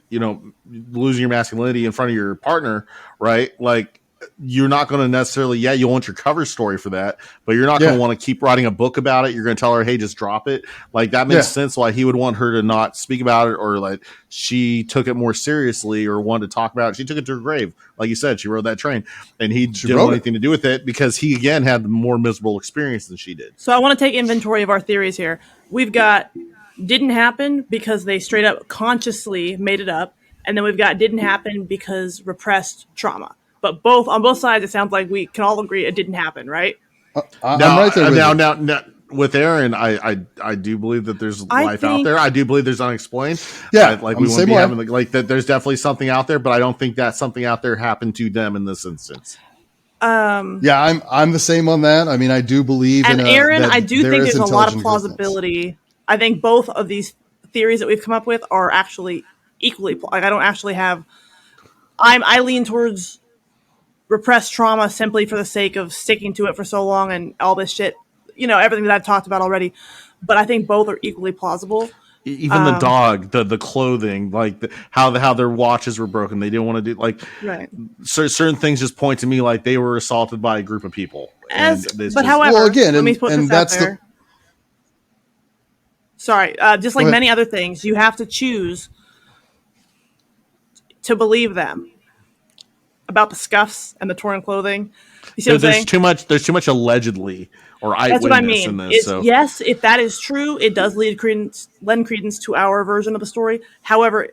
losing your masculinity in front of your partner, right? Like, you're not going to necessarily, you want your cover story for that, but you're not going to want to keep writing a book about it. You're going to tell her, hey, just drop it. Like, that makes sense why he would want her to not speak about it, or like she took it more seriously or wanted to talk about it. She took it to her grave. Like you said, she rode that train, and he didn't want anything to do with it because he, again, had the more miserable experience than she did. So I want to take inventory of our theories here. We've got didn't happen because they straight up consciously made it up. And then we've got didn't happen because repressed trauma. But on both sides, it sounds like we can all agree it didn't happen, right? I'm right there with now, with Aaron, I do believe that there's life out there. I do believe there's unexplained. Yeah, like we wouldn't be having like that. There's definitely something out there, but I don't think that something out there happened to them in this instance. I'm the same on that. I mean, I do believe and in Aaron, I do think there's a lot of plausibility. I think both of these theories that we've come up with are actually equally like I don't actually have. I lean towards repressed trauma simply for the sake of sticking to it for so long and all this shit, everything that I've talked about already. But I think both are equally plausible. Even the dog, the clothing, like how their watches were broken. They didn't want to do certain things just point to me like they were assaulted by a group of people. However, let me put this out there. Sorry, just like many other things, you have to choose to believe them. About the scuffs and the torn clothing. You see what I'm saying? There's too much allegedly or eyewitness That's what I mean. in this. Yes, if that is true, it does lend credence to our version of the story. However,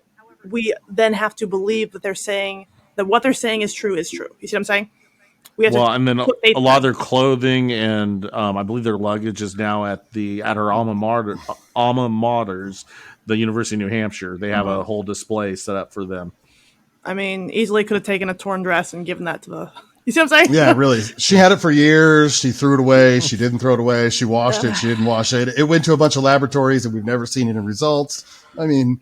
we then have to believe that they're saying that what they're saying is true. You see what I'm saying? And then a lot of their clothing and I believe their luggage is now at her alma maters, the University of New Hampshire. They have a whole display set up for them. I mean, easily could have taken a torn dress and given that to the... You see what I'm saying? Yeah, really. She had it for years. She threw it away. She didn't throw it away. She washed it. She didn't wash it. It went to a bunch of laboratories and we've never seen it in results. I mean,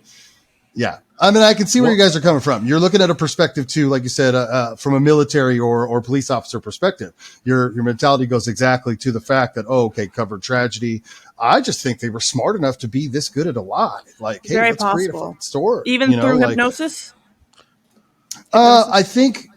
yeah. I mean, I can see where you guys are coming from. You're looking at a perspective too, like you said, from a military or police officer perspective. Your mentality goes exactly to the fact that, covered tragedy. I just think they were smart enough to be this good at a lie. Like, hey, very let's possible. create a fucking story. Even through hypnosis? I think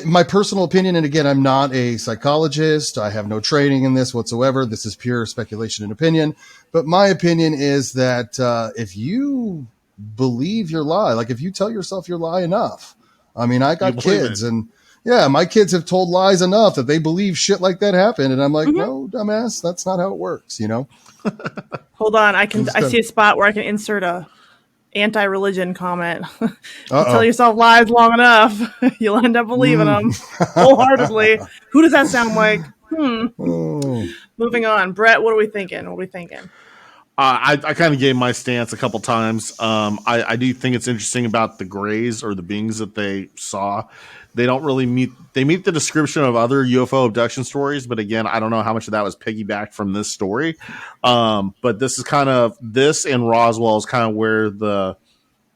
my personal opinion, and again, I'm not a psychologist. I have no training in this whatsoever. This is pure speculation and opinion. But my opinion is that if you believe your lie, like if you tell yourself your lie enough, I mean, I got kids and my kids have told lies enough that they believe shit like that happened. And I'm like, no, dumbass, that's not how it works, Hold on. I see a spot where I can insert a anti-religion comment. Tell yourself lies long enough, you'll end up believing them wholeheartedly. Who does that sound like? Moving on. Brett, what are we thinking? I kind of gave my stance a couple times. I do think it's interesting about the Greys or the beings that they saw. They don't really meet the description of other UFO abduction stories, but again, I don't know how much of that was piggybacked from this story. But this and Roswell is kind of where the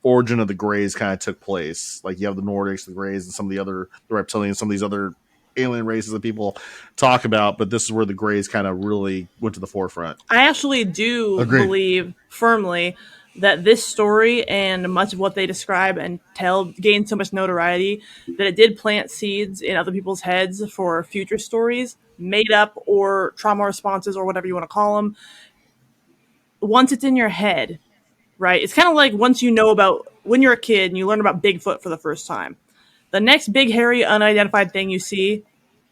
origin of the Greys kind of took place. Like you have the Nordics, the Greys, and some of the reptilians, some of these other alien races that people talk about, but this is where the Greys kind of really went to the forefront. I actually do Agreed. believe firmly that this story and much of what they describe and tell gained so much notoriety that it did plant seeds in other people's heads for future stories, made up or trauma responses or whatever you want to call them. Once it's in your head, right? It's kind of like once you know about when you're a kid and you learn about Bigfoot for the first time. The next big, hairy, unidentified thing you see,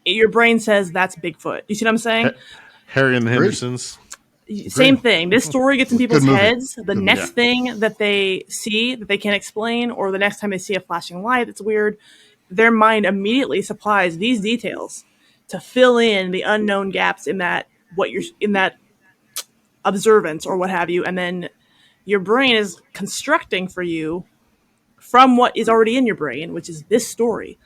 your brain says that's Bigfoot. You see what I'm saying? Harry and the Hendersons. Same thing. This story gets in people's movie. heads. The next thing that they see that they can't explain, or the next time they see a flashing light that's weird, their mind immediately supplies these details to fill in the unknown gaps in that observance or what have you, and then your brain is constructing for you from what is already in your brain, which is this story.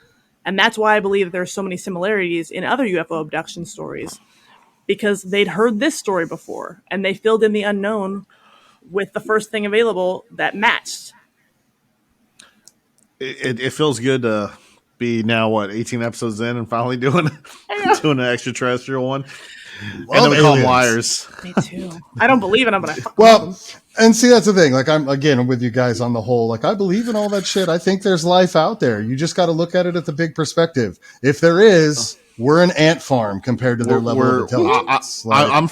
And that's why I believe that there are so many similarities in other UFO abduction stories, because they'd heard this story before and they filled in the unknown with the first thing available that matched. It feels good to be now 18 episodes in and finally doing an extraterrestrial one. And then we call them liars. Me too. I don't believe it. I'm gonna. Well, and see, that's the thing. Like, I'm with you guys on the whole. Like, I believe in all that shit. I think there's life out there. You just got to look at it at the big perspective. If there is, we're an ant farm compared to their level of intelligence. I'm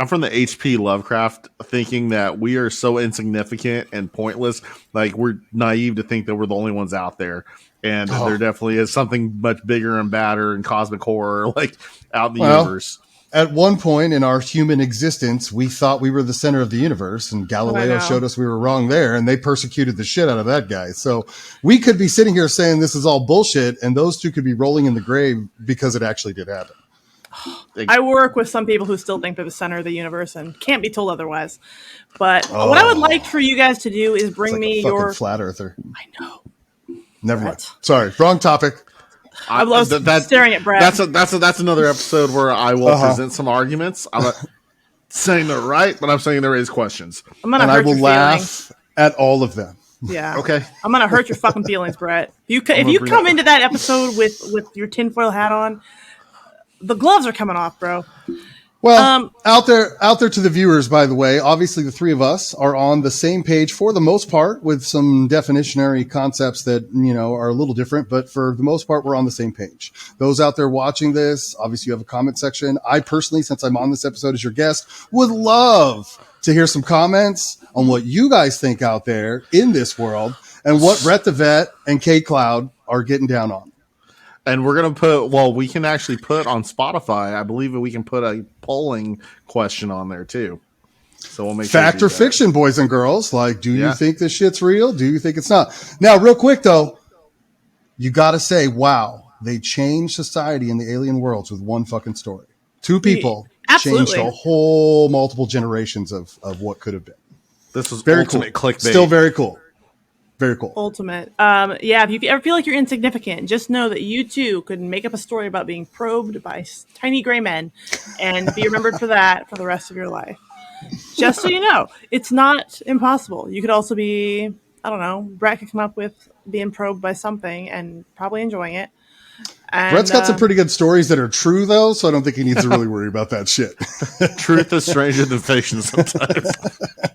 from the H.P. Lovecraft thinking that we are so insignificant and pointless. Like, we're naive to think that we're the only ones out there. And there definitely is something much bigger and badder and cosmic horror, like, out in the universe. At one point in our human existence, we thought we were the center of the universe, and Galileo showed us we were wrong there, and they persecuted the shit out of that guy. So we could be sitting here saying this is all bullshit, and those two could be rolling in the grave because it actually did happen. I work with some people who still think they're the center of the universe and can't be told otherwise. But what I would like for you guys to do is bring me your flat earther. I know. Never mind. Sorry, wrong topic. I love staring at Brad. That's another episode where I will present some arguments. I'm not saying they're right, but I'm saying there is questions. I'm gonna hurt your laugh at all of them. Yeah. Okay. I'm gonna hurt your fucking feelings, Brett. If you come into that episode with your tinfoil hat on, the gloves are coming off, bro. Well, out there to the viewers, by the way, obviously the three of us are on the same page for the most part, with some definitionary concepts that, are a little different, but for the most part, we're on the same page. Those out there watching this, obviously you have a comment section. I personally, since I'm on this episode as your guest, would love to hear some comments on what you guys think out there in this world and what Bret the Vet and K Cloud are getting down on. And we're going to we can actually put on Spotify, I believe that we can put a polling question on there too. So we'll make fact or fiction, boys and girls. Like, do you think this shit's real? Do you think it's not? Now, real quick though, you got to say, wow, they changed society in the alien worlds with one fucking story. Two people changed a whole multiple generations of what could have been. This was very ultimate cool. Clickbait. Still very cool. Very cool. Ultimate. If you ever feel like you're insignificant, just know that you too could make up a story about being probed by tiny gray men and be remembered for that for the rest of your life. Just so you know, it's not impossible. You could also be, I don't know, Brett could come up with being probed by something and probably enjoying it. And, Brett's got some pretty good stories that are true, though, so I don't think he needs to really worry about that shit. Truth is stranger than fiction sometimes.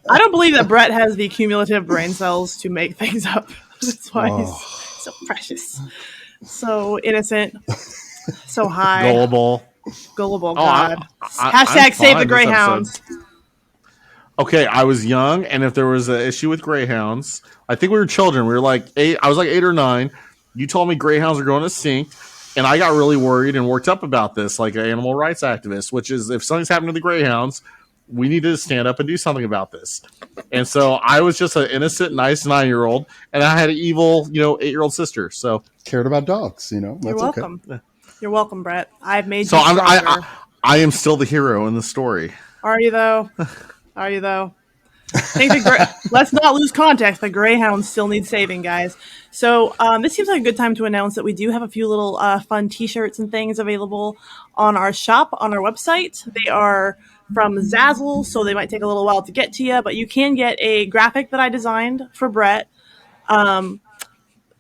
I don't believe that Brett has the cumulative brain cells to make things up. That's why he's so precious, so innocent, so high. Gullible, God. Hashtag save the Greyhounds. Okay, I was young, and if there was an issue with Greyhounds, I think we were children. We were like 8. I was like 8 or 9. You told me Greyhounds are going extinct, and I got really worried and worked up about this, like an animal rights activist, which is if something's happening to the Greyhounds, we need to stand up and do something about this. And so I was just an innocent, nice 9-year-old, and I had an evil, 8-year-old sister. So cared about dogs, That's You're welcome. Okay. You're welcome, Brett. I've made so you stronger. I am still the hero in the story. Are you though? Are you though? Let's not lose context. The Greyhounds still need saving, guys. So this seems like a good time to announce that we do have a few little fun T-shirts and things available on our shop, on our website. They are from Zazzle, so they might take a little while to get to you, but you can get a graphic that I designed for Brett.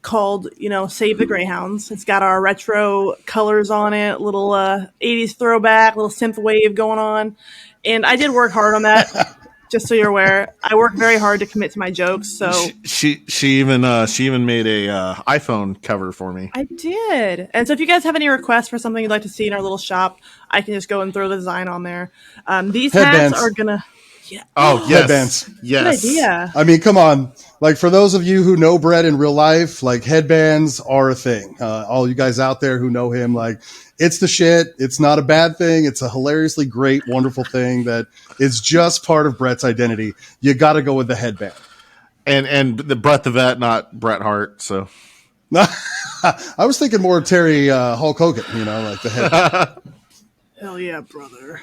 called, Save the Greyhounds. It's got our retro colors on it, little 80s throwback, little synth wave going on. And I did work hard on that, just so you're aware. I work very hard to commit to my jokes. So she even made a iPhone cover for me. I did. And so if you guys have any requests for something you'd like to see in our little shop, I can just go and throw the design on there. These Headbands. hats are gonna. Yeah. Oh, yes. Headbands. Yes. Good idea. I mean, come on. Like, for those of you who know Bret in real life, like, headbands are a thing. All you guys out there who know him, like, it's the shit. It's not a bad thing. It's a hilariously great, wonderful thing that is just part of Bret's identity. You got to go with the headband. And the Bret the Vet, not Bret Hart. So I was thinking more Terry Hulk Hogan, like the head. Hell yeah, brother.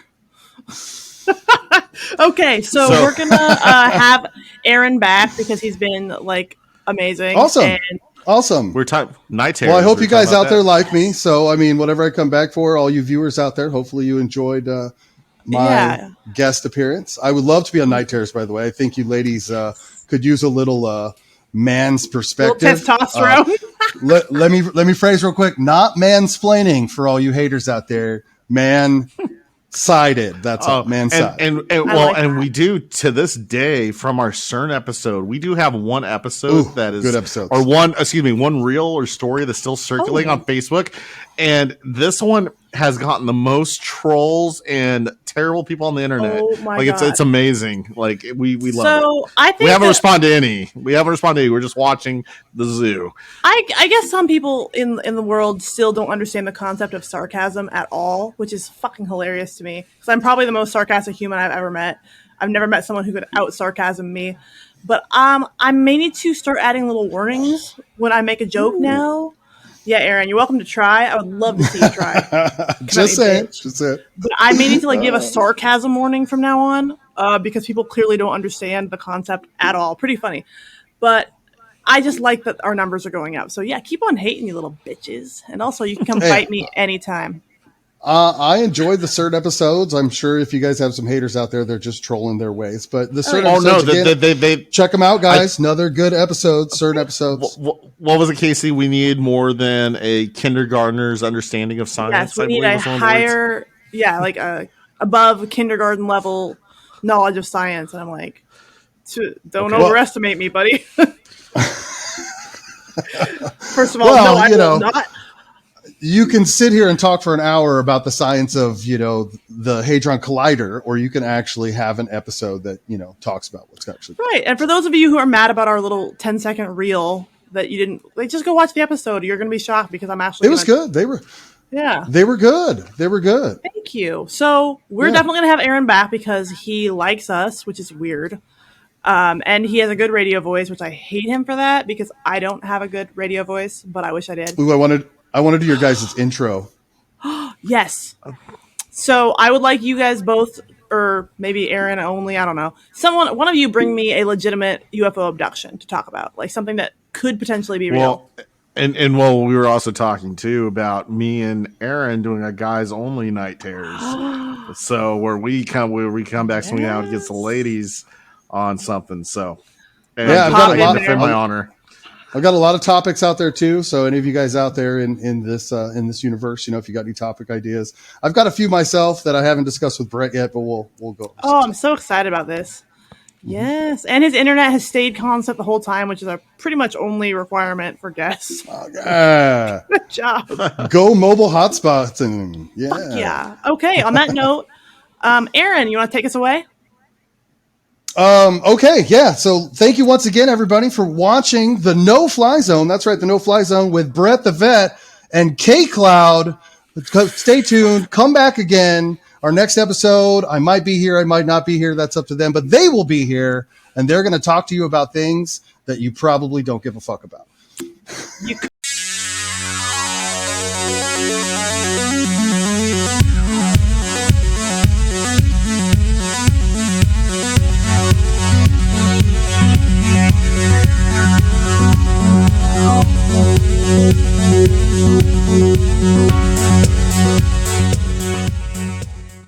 Okay, so we're gonna have Aaron back because he's been like amazing. Awesome. We're talking night terrors. Well, I hope you guys out there like me. So, I mean, whatever I come back for, all you viewers out there, hopefully you enjoyed my guest appearance. I would love to be on Night Terrors, by the way. I think you ladies could use a little man's perspective. Little testosterone. Let me phrase real quick. Not mansplaining for all you haters out there. Man-sided. That's all. Man-sided. And we do, to this day, from our CERN episode, we do have one episode that is good episode, or one reel or story that's still circulating on Facebook, and this one has gotten the most trolls and terrible people on the internet. Oh my God. It's amazing. Like we love it. So I think we haven't responded to any. We're just watching the zoo. I guess some people in the world still don't understand the concept of sarcasm at all, which is fucking hilarious to me. Because I'm probably the most sarcastic human I've ever met. I've never met someone who could out sarcasm me. But I may need to start adding little warnings when I make a joke now. Yeah, Aaron, you're welcome to try. I would love to see you try. Just saying. But I may need to give a sarcasm warning from now on because people clearly don't understand the concept at all. Pretty funny. But I just like that our numbers are going up. So, yeah, keep on hating, you little bitches. And also, you can come fight me anytime. I enjoyed the CERT episodes. I'm sure if you guys have some haters out there, they're just trolling their ways. But the CERT episodes, they check them out, guys. Another good episode, CERT episodes. What was it, Casey? We need more than a kindergartner's understanding of science. Yes, we need a higher, above kindergarten level knowledge of science. And I'm like, don't overestimate me, buddy. First of all, no, I will not. You can sit here and talk for an hour about the science of, the Hadron Collider, or you can actually have an episode that, talks about what's actually right. And for those of you who are mad about our little 10-second reel that you didn't, just go watch the episode. You're going to be shocked because I'm actually. It was good. They were good. Thank you. So we're definitely going to have Aaron back because he likes us, which is weird. And he has a good radio voice, which I hate him for that because I don't have a good radio voice, but I wish I did. Ooh, I want to do your guys' intro. Yes. So I would like you guys both, or maybe Aaron only, I don't know. One of you bring me a legitimate UFO abduction to talk about, like something that could potentially be real. And we were also talking too about me and Aaron doing a guys only night terrors. So where we come back swinging out against the ladies on something. So I've got a lot to defend my honor. I've got a lot of topics out there too. So any of you guys out there in this universe, if you got any topic ideas, I've got a few myself that I haven't discussed with Bret yet, but we'll go. Oh, I'm so excited about this. Yes. And his internet has stayed constant the whole time, which is a pretty much only requirement for guests. Good job. Go mobile hotspots and Fuck yeah. Okay. On that note, Aaron, you want to take us away? Okay, yeah. So thank you once again, everybody, for watching the No Fly Zone. That's right, the No Fly Zone with Bret the Vet and K Cloud. Stay tuned. Come back again. Our next episode, I might be here, I might not be here. That's up to them, but they will be here, and they're going to talk to you about things that you probably don't give a fuck about.